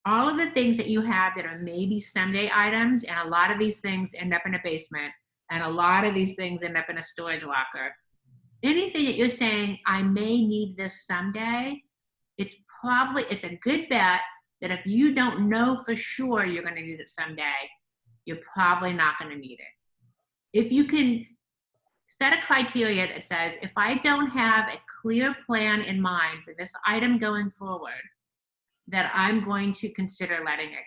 All of the things that you have that are maybe someday items, and a lot of these things end up in a basement, and a lot of these things end up in a storage locker. Anything that you're saying, I may need this someday, it's a good bet that if you don't know for sure you're going to need it someday, you're probably not going to need it. If you can set a criteria that says, if I don't have a clear plan in mind for this item going forward, that I'm going to consider letting it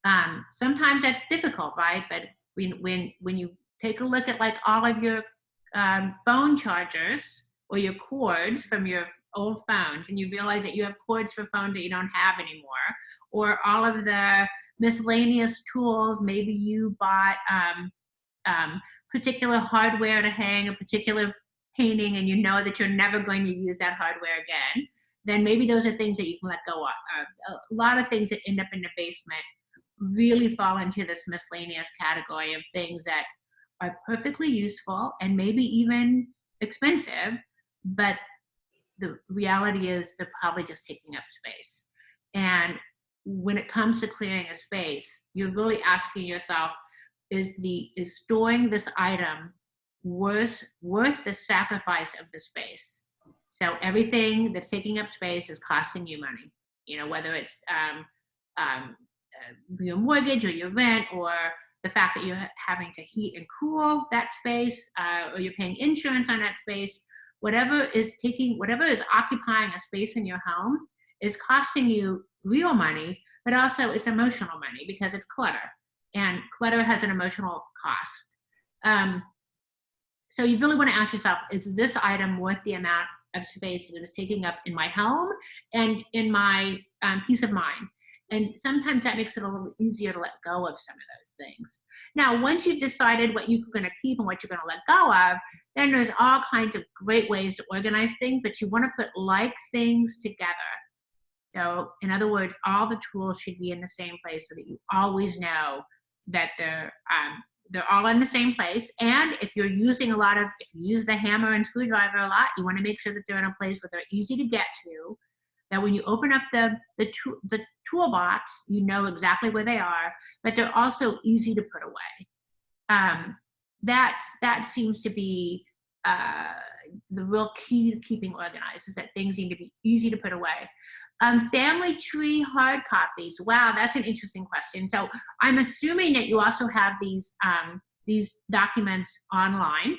go. Sometimes that's difficult, right? But when you take a look at like all of your phone chargers or your cords from your old phones, and you realize that you have cords for phones that you don't have anymore, or all of the miscellaneous tools, maybe you bought particular hardware to hang a particular painting and you know that you're never going to use that hardware again, then maybe those are things that you can let go of. A lot of things that end up in the basement really fall into this miscellaneous category of things that are perfectly useful and maybe even expensive, but the reality is they're probably just taking up space. And when it comes to clearing a space, you're really asking yourself, is storing this item worth the sacrifice of the space? So everything that's taking up space is costing you money, whether it's your mortgage or your rent or the fact that you're having to heat and cool that space, or you're paying insurance on that space. Whatever is occupying a space in your home is costing you real money, but also it's emotional money because it's clutter, and clutter has an emotional cost. So you really want to ask yourself, is this item worth the amount of space that it is taking up in my home and in my peace of mind? And sometimes that makes it a little easier to let go of some of those things. Now, once you've decided what you're going to keep and what you're going to let go of, then there's all kinds of great ways to organize things, but you want to put like things together. So in other words, all the tools should be in the same place so that you always know that they're all in the same place. And if you use the hammer and screwdriver a lot, you want to make sure that they're in a place where they're easy to get to, that when you open up the toolbox, you know exactly where they are, but they're also easy to put away. That seems to be the real key to keeping organized, is that things need to be easy to put away. Family tree hard copies. Wow, that's an interesting question. So I'm assuming that you also have these documents online.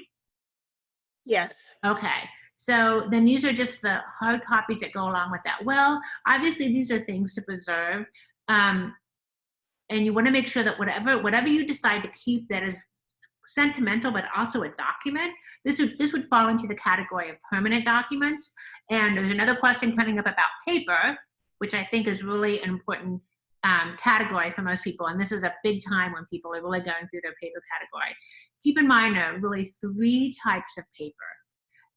Yes. Okay. So then these are just the hard copies that go along with that. Well, obviously these are things to preserve. And you want to make sure that whatever you decide to keep that is sentimental but also a document, this would fall into the category of permanent documents. And there's another question coming up about paper, which I think is really an important category for most people. And this is a big time when people are really going through their paper category. Keep in mind there are really 3 types of paper.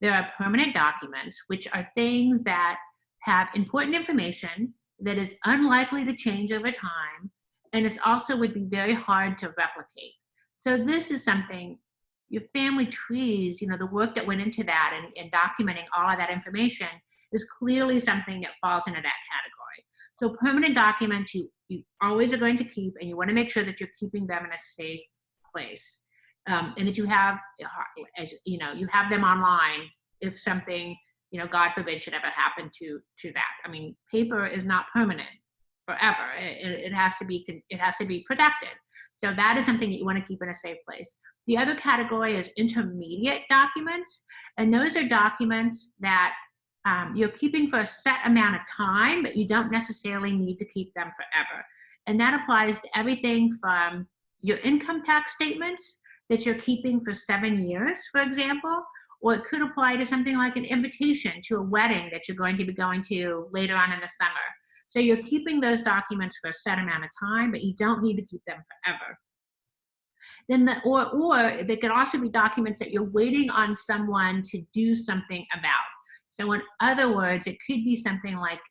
There are permanent documents, which are things that have important information that is unlikely to change over time, and it also would be very hard to replicate. So this is something, your family trees, the work that went into that and documenting all of that information is clearly something that falls into that category. So permanent documents you always are going to keep, and you want to make sure that you're keeping them in a safe place. And that you have them online if something, God forbid, should ever happen to that. I mean, paper is not permanent forever. It has to be protected. So that is something that you want to keep in a safe place. The other category is intermediate documents, and those are documents that you're keeping for a set amount of time, but you don't necessarily need to keep them forever. And that applies to everything from your income tax statements that you're keeping for 7 years, for example, or it could apply to something like an invitation to a wedding that you're going to be going to later on in the summer. So you're keeping those documents for a set amount of time, but you don't need to keep them forever. Then or they could also be documents that you're waiting on someone to do something about. So in other words, it could be something like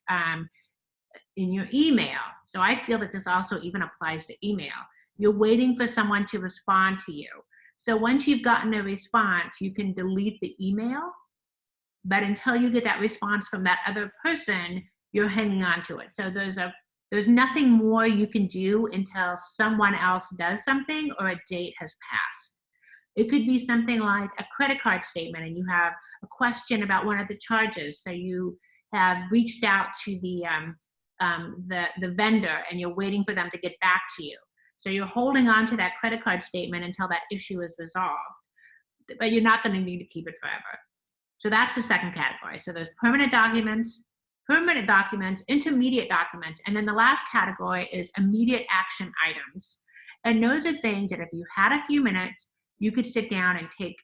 in your email. So I feel that this also even applies to email. You're waiting for someone to respond to you. So once you've gotten a response, you can delete the email, but until you get that response from that other person, you're hanging on to it. So there's nothing more you can do until someone else does something or a date has passed. It could be something like a credit card statement and you have a question about one of the charges. So you have reached out to the vendor and you're waiting for them to get back to you. So you're holding on to that credit card statement until that issue is resolved, but you're not going to need to keep it forever. So that's the second category. So there's permanent documents, intermediate documents, and then the last category is immediate action items. And those are things that if you had a few minutes, you could sit down and take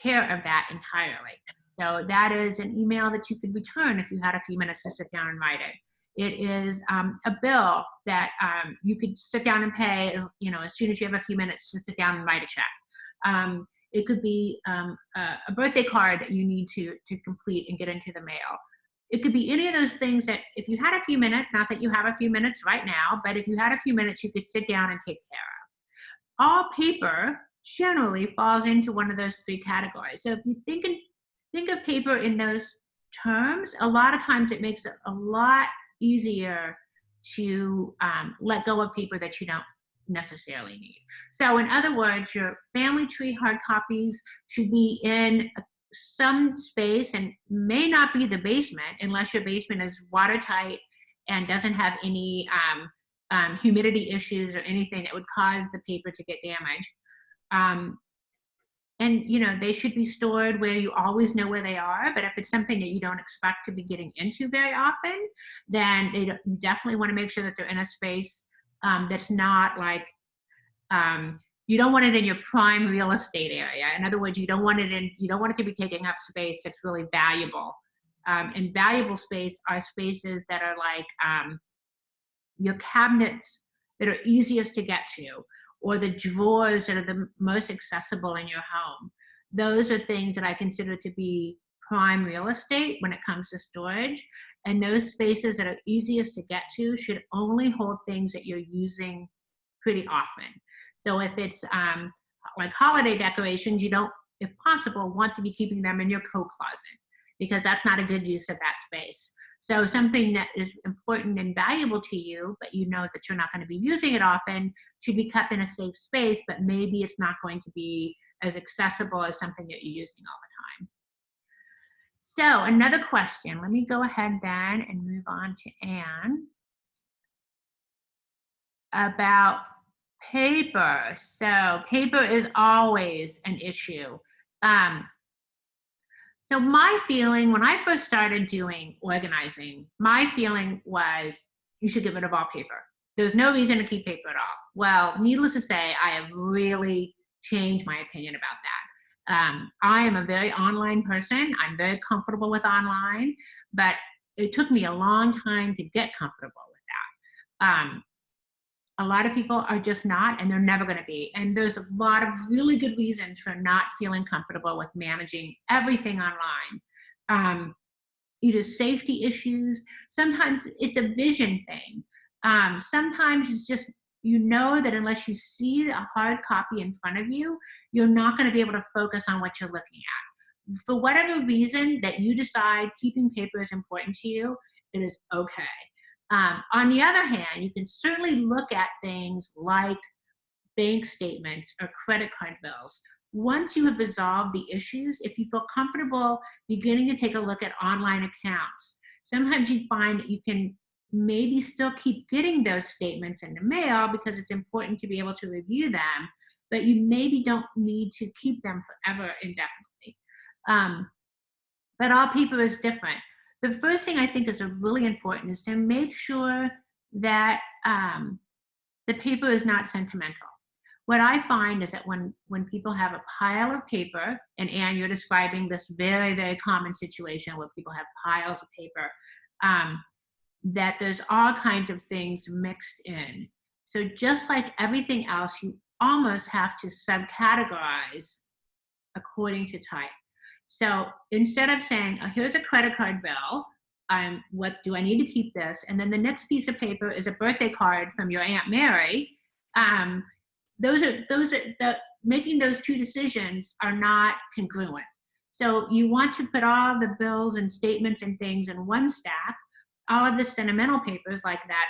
care of that entirely. So that is an email that you could return if you had a few minutes to sit down and write it. It is a bill that you could sit down and pay, as soon as you have a few minutes to sit down and write a check. It could be a birthday card that you need to complete and get into the mail. It could be any of those things that if you had a few minutes, not that you have a few minutes right now, but if you had a few minutes, you could sit down and take care of. All paper generally falls into one of those 3 categories. So if you think of paper in those terms, a lot of times it makes it a lot easier to let go of paper that you don't necessarily need. So in other words, your family tree hard copies should be in some space and may not be the basement unless your basement is watertight and doesn't have any humidity issues or anything that would cause the paper to get damaged. And they should be stored where you always know where they are, but if it's something that you don't expect to be getting into very often, then you definitely want to make sure that they're in a space that's not like, you don't want it in your prime real estate area. In other words, you don't want it to be taking up space that's really valuable. And valuable space are spaces that are like your cabinets that are easiest to get to, or the drawers that are the most accessible in your home. Those are things that I consider to be prime real estate when it comes to storage. And those spaces that are easiest to get to should only hold things that you're using pretty often. So if it's like holiday decorations, you don't, if possible, want to be keeping them in your coat closet, because that's not a good use of that space. So something that is important and valuable to you, but you know that you're not going to be using it often, should be kept in a safe space, but maybe it's not going to be as accessible as something that you're using all the time. So another question, let me go ahead then and move on to Anne about paper. So paper is always an issue. So my feeling when I first started doing organizing, my feeling was you should get rid of all paper. There's no reason to keep paper at all. Well, needless to say, I have really changed my opinion about that. I am a very online person. I'm very comfortable with online, but it took me a long time to get comfortable with that. A lot of people are just not, and they're never going to be. And there's a lot of really good reasons for not feeling comfortable with managing everything online. Either safety issues, sometimes it's a vision thing. Sometimes it's just, you know that unless you see a hard copy in front of you, you're not going to be able to focus on what you're looking at. For whatever reason that you decide keeping paper is important to you, it is okay. On the other hand, you can certainly look at things like bank statements or credit card bills. Once you have resolved the issues, if you feel comfortable beginning to take a look at online accounts, sometimes you find that you can maybe still keep getting those statements in the mail because it's important to be able to review them, but you maybe don't need to keep them forever indefinitely. But all paper is different. The first thing I think is really important is to make sure that the paper is not sentimental. What I find is that when people have a pile of paper, and Anne, you're describing this very, very common situation where people have piles of paper, that there's all kinds of things mixed in. So just like everything else, you almost have to subcategorize according to type. So instead of saying, oh, here's a credit card bill, what do I need to keep this? And then the next piece of paper is a birthday card from your Aunt Mary. Making those two decisions are not congruent. So you want to put all the bills and statements and things in one stack. All of the sentimental papers like that,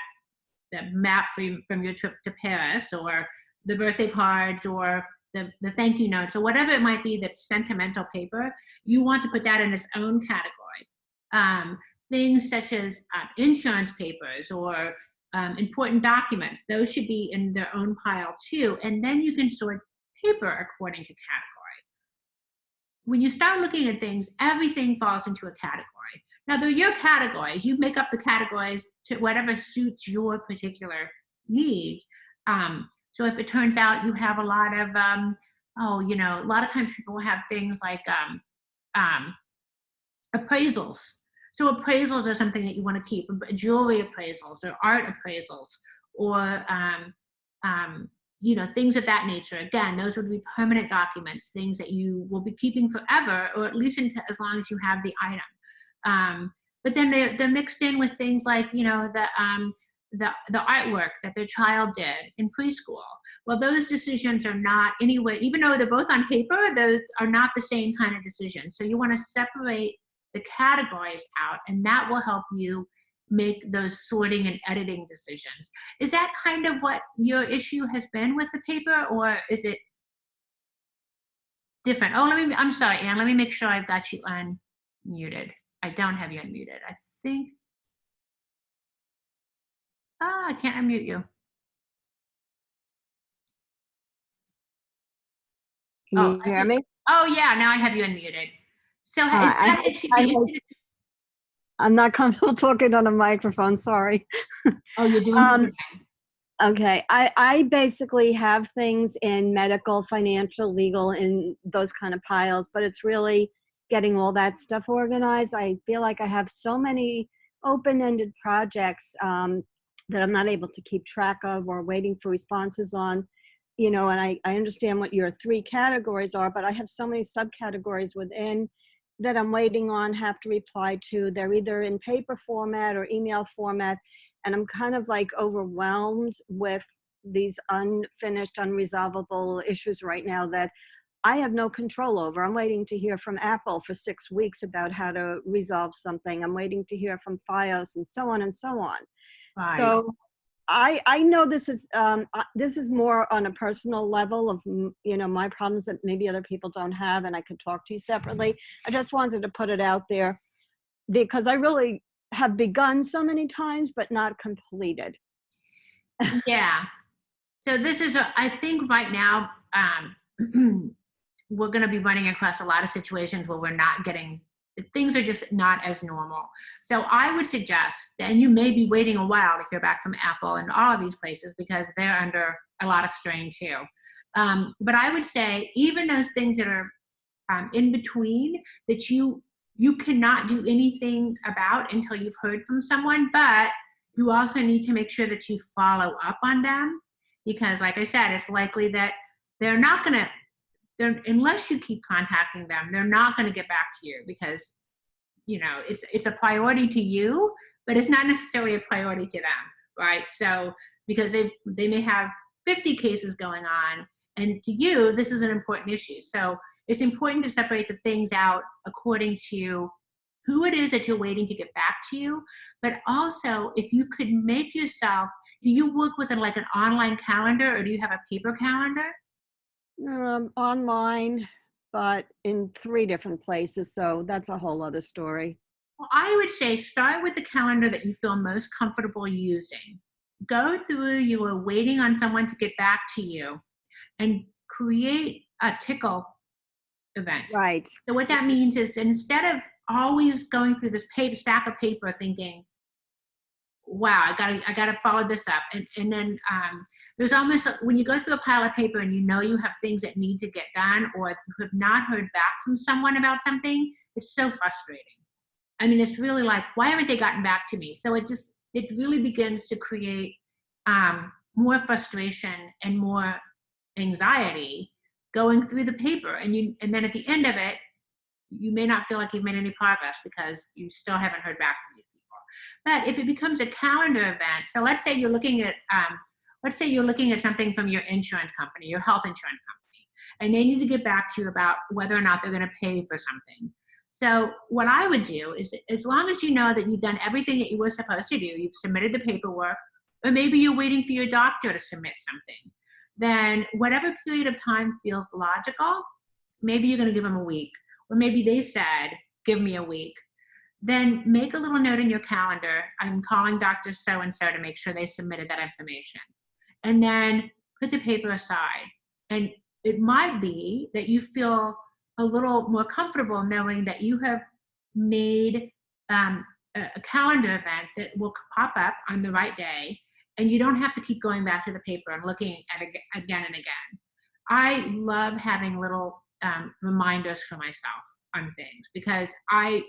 the map from your trip to Paris, or the birthday cards, or the thank you notes, or whatever it might be that's sentimental paper, you want to put that in its own category. Things such as insurance papers or important documents, those should be in their own pile too, and then you can sort paper according to category. When you start looking at things, everything falls into a category. Now, they're your categories. You make up the categories to whatever suits your particular needs. So if it turns out you have a lot of, a lot of times people have things like appraisals. So appraisals are something that you want to keep, jewelry appraisals or art appraisals, or things of that nature. Again, those would be permanent documents, things that you will be keeping forever, or at least as long as you have the item. But then they're mixed in with things like, the artwork that their child did in preschool. Well, those decisions are not anywhere, even though they're both on paper, those are not the same kind of decisions. So you want to separate the categories out, and that will help you make those sorting and editing decisions. Is that kind of what your issue has been with the paper, or is it different? Oh, I'm sorry, Anne, let me make sure I've got you unmuted. I don't have you unmuted. I think, I can't unmute you. Can you hear me? Oh yeah, now I have you unmuted. So is that issue? I'm not comfortable talking on a microphone, sorry. Oh, you're doing okay. I basically have things in medical, financial, legal, and those kind of piles, but it's really getting all that stuff organized. I feel like I have so many open-ended projects that I'm not able to keep track of or waiting for responses on. And I understand what your 3 categories are, but I have so many subcategories within that I'm waiting on, have to reply to. They're either in paper format or email format, and I'm kind of like overwhelmed with these unfinished, unresolvable issues right now that I have no control over. I'm waiting to hear from Apple for 6 weeks about how to resolve something. I'm waiting to hear from FiOS and so on and so on. Right. So I know this is more on a personal level of, my problems that maybe other people don't have, and I could talk to you separately. I just wanted to put it out there because I really have begun so many times, but not completed. Yeah. So this is, I think right now, we're going to be running across a lot of situations where we're not getting, things are just not as normal. So I would suggest, and you may be waiting a while to hear back from Apple and all of these places because they're under a lot of strain too. But I would say even those things that are in between that you cannot do anything about until you've heard from someone, but you also need to make sure that you follow up on them because like I said, it's likely that they're not going to, unless you keep contacting them, they're not going to get back to you because, it's a priority to you, but it's not necessarily a priority to them, right? So because they may have 50 cases going on, and to you, this is an important issue. So it's important to separate the things out according to who it is that you're waiting to get back to you, but also if you could make yourself, do you work with like an online calendar or do you have a paper calendar? Online, but in 3 different places. So that's a whole other story. Well, I would say start with the calendar that you feel most comfortable using. Go through, you are waiting on someone to get back to you and create a tickle event. Right. So what that means is instead of always going through this stack of paper thinking, wow, I gotta follow this up. And then there's almost, when you go through a pile of paper and you have things that need to get done or you have not heard back from someone about something, it's so frustrating. I mean, it's really like, why haven't they gotten back to me? So it really begins to create more frustration and more anxiety going through the paper. And then at the end of it, you may not feel like you've made any progress because you still haven't heard back from these people. But if it becomes a calendar event, so let's say you're looking at something from your insurance company, your health insurance company, and they need to get back to you about whether or not they're going to pay for something. So what I would do is, as long as you know that you've done everything that you were supposed to do, you've submitted the paperwork, or maybe you're waiting for your doctor to submit something, then whatever period of time feels logical, maybe you're going to give them a week, or maybe they said, give me a week. Then make a little note in your calendar, I'm calling Dr. So-and-so to make sure they submitted that information. And then put the paper aside. And it might be that you feel a little more comfortable knowing that you have made a calendar event that will pop up on the right day, and you don't have to keep going back to the paper and looking at it again and again. I love having little reminders for myself on things because I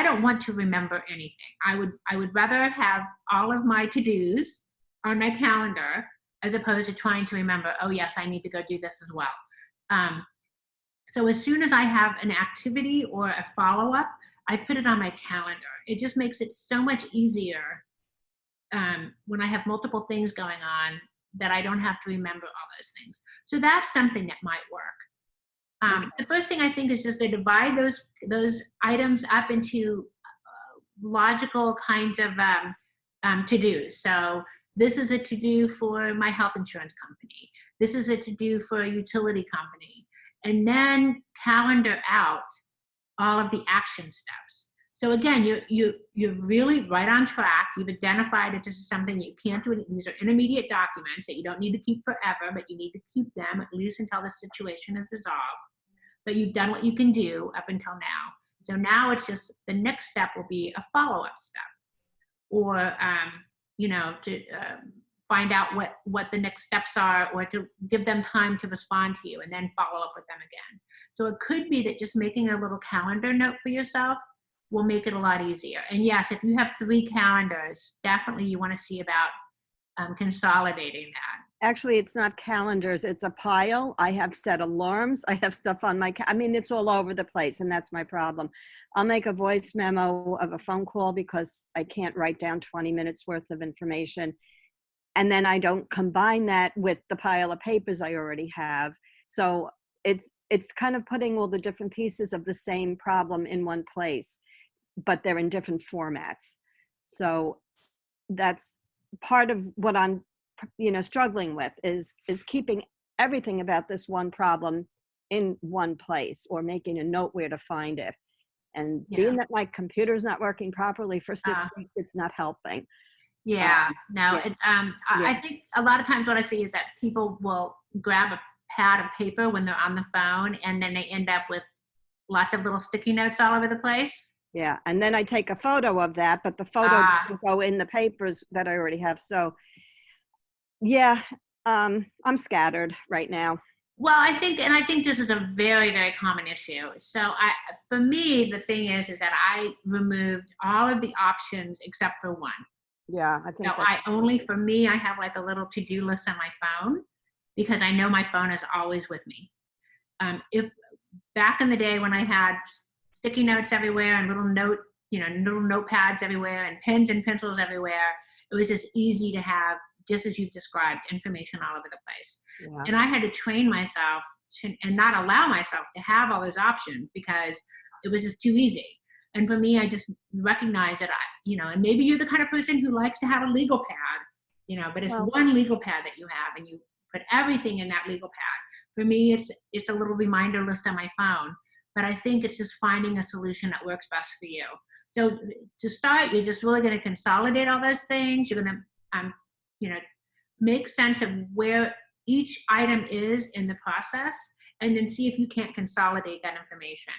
don't want to remember anything. I would rather have all of my to-dos on my calendar as opposed to trying to remember, oh yes, I need to go do this as well. So as soon as I have an activity or a follow-up, I put it on my calendar. It just makes it so much easier when I have multiple things going on that I don't have to remember all those things. So that's something that might work. Okay. The first thing I think is just to divide those items up into logical kinds of to-dos. So this is a to-do for my health insurance company. This is a to-do for a utility company. And then calendar out all of the action steps. So again, you're really right on track. You've identified that this is something you can't do. These are intermediate documents that you don't need to keep forever, but you need to keep them at least until the situation is resolved. But you've done what you can do up until now. So now it's just the next step will be a follow-up step, or to find out what the next steps are, or to give them time to respond to you and then follow up with them again. So it could be that just making a little calendar note for yourself will make it a lot easier. And yes, if you have 3 calendars, definitely you want to see about consolidating that. Actually, it's not calendars, it's a pile. I have set alarms. I have stuff on my, it's all over the place, and that's my problem. I'll make a voice memo of a phone call because I can't write down 20 minutes worth of information. And then I don't combine that with the pile of papers I already have. So it's kind of putting all the different pieces of the same problem in one place, but they're in different formats. So that's part of what I'm, struggling with is keeping everything about this one problem in one place, or making a note where to find it. And Yeah. being that my computer's not working properly for 6 Ah. weeks, it's not helping. Yeah, no, yeah. I think a lot of times what I see is that people will grab a pad of paper when they're on the phone, and then they end up with lots of little sticky notes all over the place. Yeah, and then I take a photo of that, but the photo doesn't go in the papers that I already have. So yeah, I'm scattered right now. Well, I think this is a very, very common issue. So for me, the thing is that I removed all of the options except for one. Yeah, I think So for me, I have like a little to-do list on my phone, because I know my phone is always with me. If back in the day when I had sticky notes everywhere and little notepads everywhere and pens and pencils everywhere, it was just easy to have, just as you've described, information all over the place. Yeah. And I had to train myself and not allow myself to have all those options, because it was just too easy. And for me, I just recognized that and maybe you're the kind of person who likes to have a legal pad, but it's one legal pad that you have, and you put everything in that legal pad. For me, it's a little reminder list on my phone, but I think it's just finding a solution that works best for you. So to start, you're just really going to consolidate all those things. You're going to, make sense of where each item is in the process, and then see if you can't consolidate that information.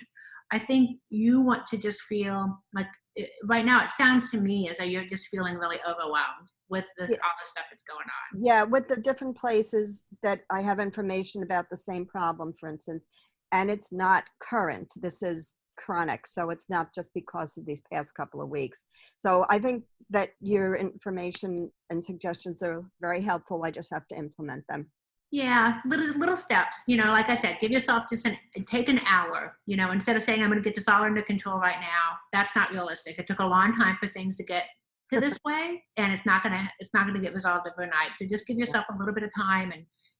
I think you want to just feel like, right now it sounds to me as though you're just feeling really overwhelmed with all the stuff that's going on. Yeah, with the different places that I have information about the same problem, for instance, and it's not current. This is chronic, so it's not just because of these past couple of weeks. So I think that your information and suggestions are very helpful. I just have to implement them. Yeah, little steps. Like I said, give yourself take an hour. Instead of saying I'm going to get this all under control right now. That's not realistic. It took a long time for things to get to this way, and it's not gonna get resolved overnight. So just give yourself a little bit of time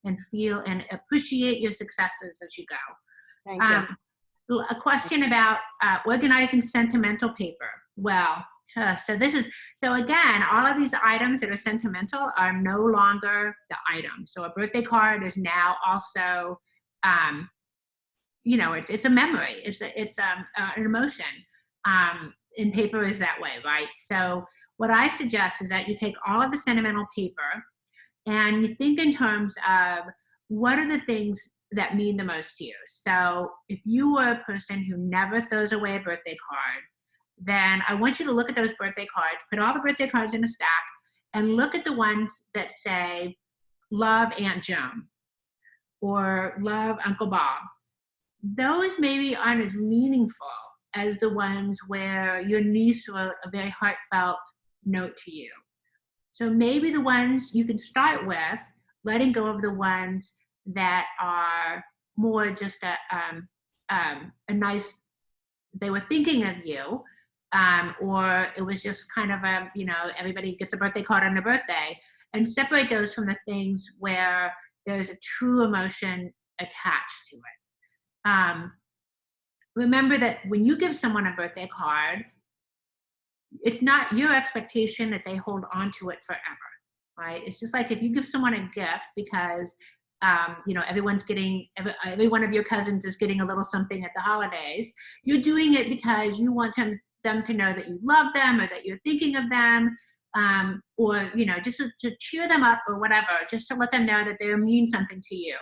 and feel and appreciate your successes as you go. Thank you. A question about organizing sentimental paper. Well, so again, all of these items that are sentimental are no longer the item. So a birthday card is now also, it's a memory. It's an emotion. And paper is that way, right? So what I suggest is that you take all of the sentimental paper and you think in terms of what are the things that mean the most to you. So if you were a person who never throws away a birthday card, then I want you to look at those birthday cards, put all the birthday cards in a stack, and look at the ones that say, love Aunt Joan, or love Uncle Bob. Those maybe aren't as meaningful as the ones where your niece wrote a very heartfelt note to you. So maybe the ones you can start with, letting go of the ones that are more just a nice, they were thinking of you, or it was just kind of everybody gets a birthday card on their birthday, and separate those from the things where there's a true emotion attached to it. Remember that when you give someone a birthday card, it's not your expectation that they hold on to it forever, right? It's just like if you give someone a gift because, everyone's getting, every one of your cousins is getting a little something at the holidays, you're doing it because you want them to know that you love them, or that you're thinking of them, or, just to cheer them up or whatever, just to let them know that they mean something to you.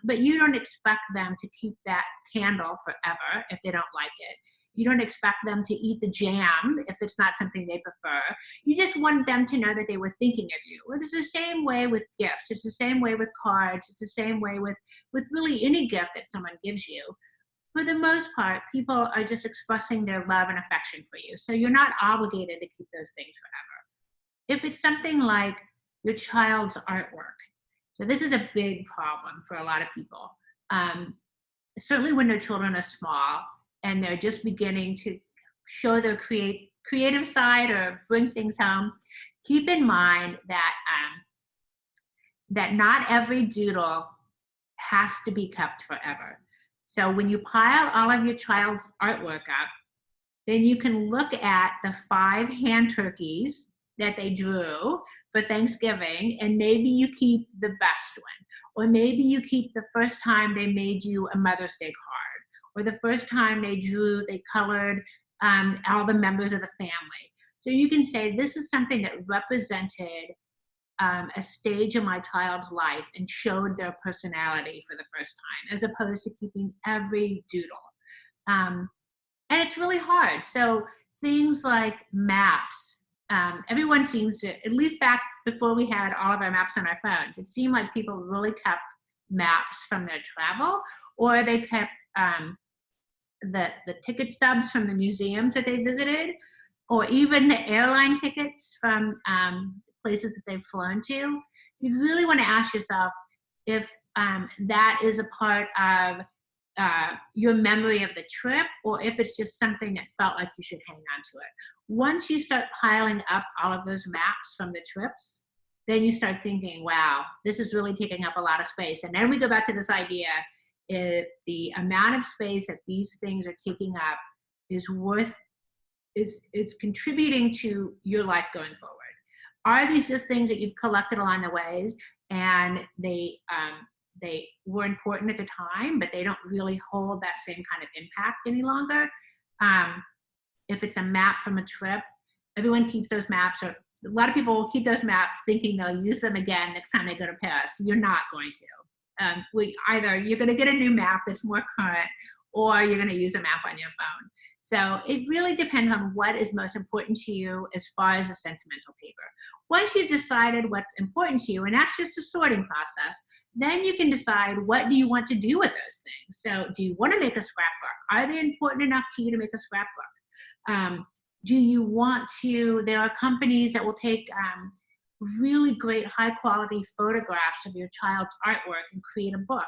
But you don't expect them to keep that candle forever if they don't like it. You don't expect them to eat the jam if it's not something they prefer. You just want them to know that they were thinking of you. Well, it's the same way with gifts. It's the same way with cards. It's the same way with really any gift that someone gives you. For the most part, people are just expressing their love and affection for you. So you're not obligated to keep those things forever. If it's something like your child's artwork, so this is a big problem for a lot of people. Certainly when their children are small and they're just beginning to show their creative side or bring things home, keep in mind that that not every doodle has to be kept forever. So when you pile all of your child's artwork up, then you can look at the 5 hand turkeys that they drew for Thanksgiving, and maybe you keep the best one. Or maybe you keep the first time they made you a Mother's Day card, or the first time they colored all the members of the family. So you can say, this is something that represented a stage of my child's life and showed their personality for the first time, as opposed to keeping every doodle. And it's really hard. So things like maps, everyone seems to, at least back before we had all of our maps on our phones, it seemed like people really kept maps from their travel, or they kept the ticket stubs from the museums that they visited, or even the airline tickets from places that they've flown to. You really want to ask yourself if that is a part of your memory of the trip, or if it's just something that felt like you should hang on to it. Once you start piling up all of those maps from the trips, then you start thinking, wow, this is really taking up a lot of space. And then we go back to this idea, if the amount of space that these things are taking up is contributing to your life going forward. Are these just things that you've collected along the ways, and they were important at the time, but they don't really hold that same kind of impact any longer? If it's a map from a trip, everyone keeps those maps, or a lot of people will keep those maps thinking they'll use them again next time they go to Paris. You're not going to. Either you're going to get a new map that's more current, or you're going to use a map on your phone. So it really depends on what is most important to you as far as a sentimental paper. Once you've decided what's important to you, and that's just a sorting process, then you can decide, what do you want to do with those things? So do you want to make a scrapbook? Are they important enough to you to make a scrapbook? Do you want to, there are companies that will take really great high quality photographs of your child's artwork and create a book.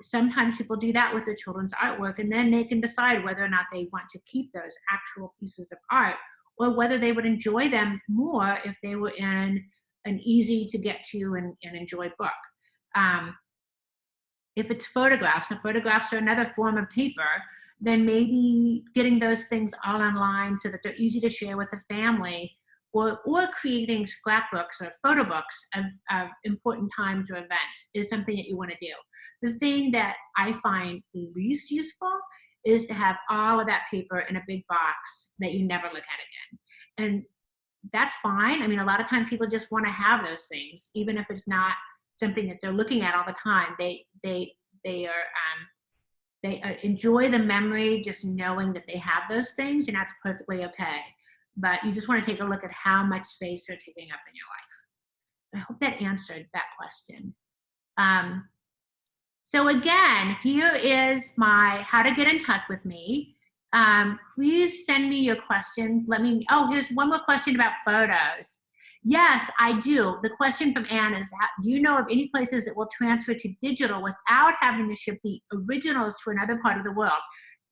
Sometimes people do that with their children's artwork, and then they can decide whether or not they want to keep those actual pieces of art, or whether they would enjoy them more if they were in an easy to get to and enjoy book. If it's photographs, and photographs are another form of paper, then maybe getting those things all online so that they're easy to share with the family, or creating scrapbooks or photo books of important times or events is something that you want to do. The thing that I find least useful is to have all of that paper in a big box that you never look at again. And that's fine. I mean, a lot of times people just want to have those things, even if it's not something that they're looking at all the time. They enjoy the memory, just knowing that they have those things, and that's perfectly okay. But you just want to take a look at how much space they're taking up in your life. I hope that answered that question. So again, here is my how to get in touch with me. Please send me your questions. Here's one more question about photos. Yes, I do. The question from Anne is, do you know of any places that will transfer to digital without having to ship the originals to another part of the world?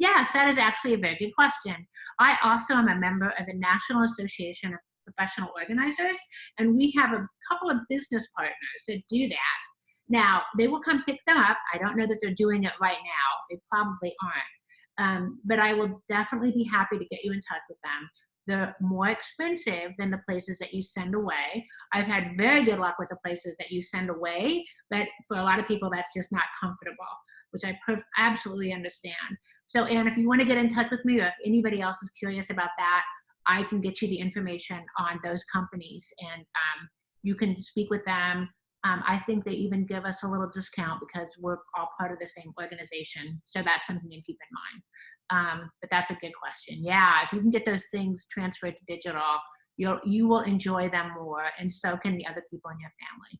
Yes, that is actually a very good question. I also am a member of the National Association of Professional Organizers, and we have a couple of business partners that do that. Now, they will come pick them up. I don't know that they're doing it right now. They probably aren't. But I will definitely be happy to get you in touch with them. They're more expensive than the places that you send away. I've had very good luck with the places that you send away, but for a lot of people, that's just not comfortable, which I absolutely understand. So, Anne, if you want to get in touch with me, or if anybody else is curious about that, I can get you the information on those companies, and you can speak with them. I think they even give us a little discount because we're all part of the same organization. So that's something to keep in mind. But that's a good question. Yeah, if you can get those things transferred to digital, you will enjoy them more, and so can the other people in your family.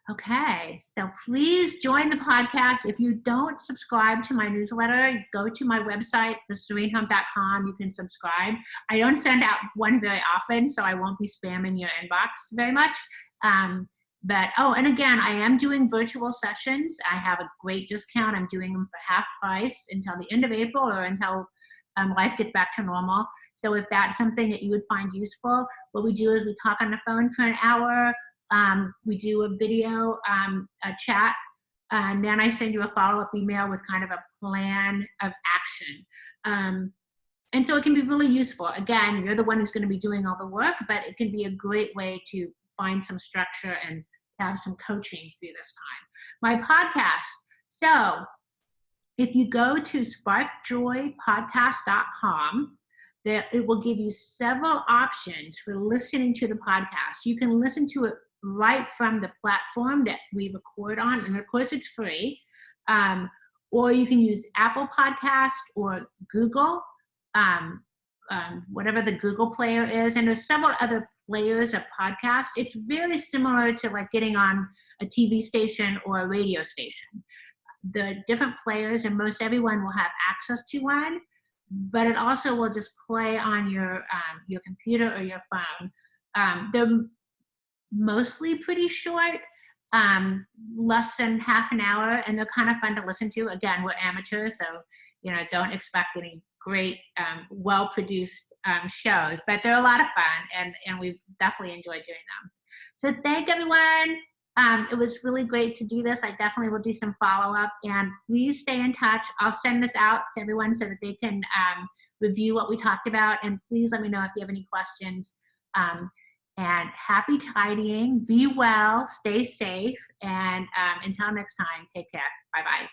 Okay, so please join the podcast. If you don't subscribe to my newsletter, go to my website, theserenehome.com. You can subscribe. I don't send out one very often, so I won't be spamming your inbox very much. And again, I am doing virtual sessions. I have a great discount. I'm doing them for half price until the end of April, or until life gets back to normal. So if that's something that you would find useful, what we do is we talk on the phone for an hour. We do a video a chat And then I send you a follow-up email with kind of a plan of action. And so it can be really useful. Again, you're the one who's going to be doing all the work, but it can be a great way to find some structure and have some coaching through this time. My podcast. So if you go to sparkjoypodcast.com, there it will give you several options for listening to the podcast. You can listen to it right from the platform that we record on, and of course it's free. Or you can use Apple Podcast or Google, whatever the Google player is, and there's several other players of podcast. It's very similar to like getting on a TV station or a radio station. The different players, and most everyone will have access to one, but it also will just play on your computer or your phone. They're mostly pretty short, less than half an hour, and they're kind of fun to listen to. Again, we're amateurs, so don't expect any great, well-produced shows, but they're a lot of fun, and we've definitely enjoyed doing them. So thank everyone. It was really great to do this. I definitely will do some follow-up, and please stay in touch. I'll send this out to everyone so that they can review what we talked about, and please let me know if you have any questions. And happy tidying, be well, stay safe, and until next time, take care. Bye-bye.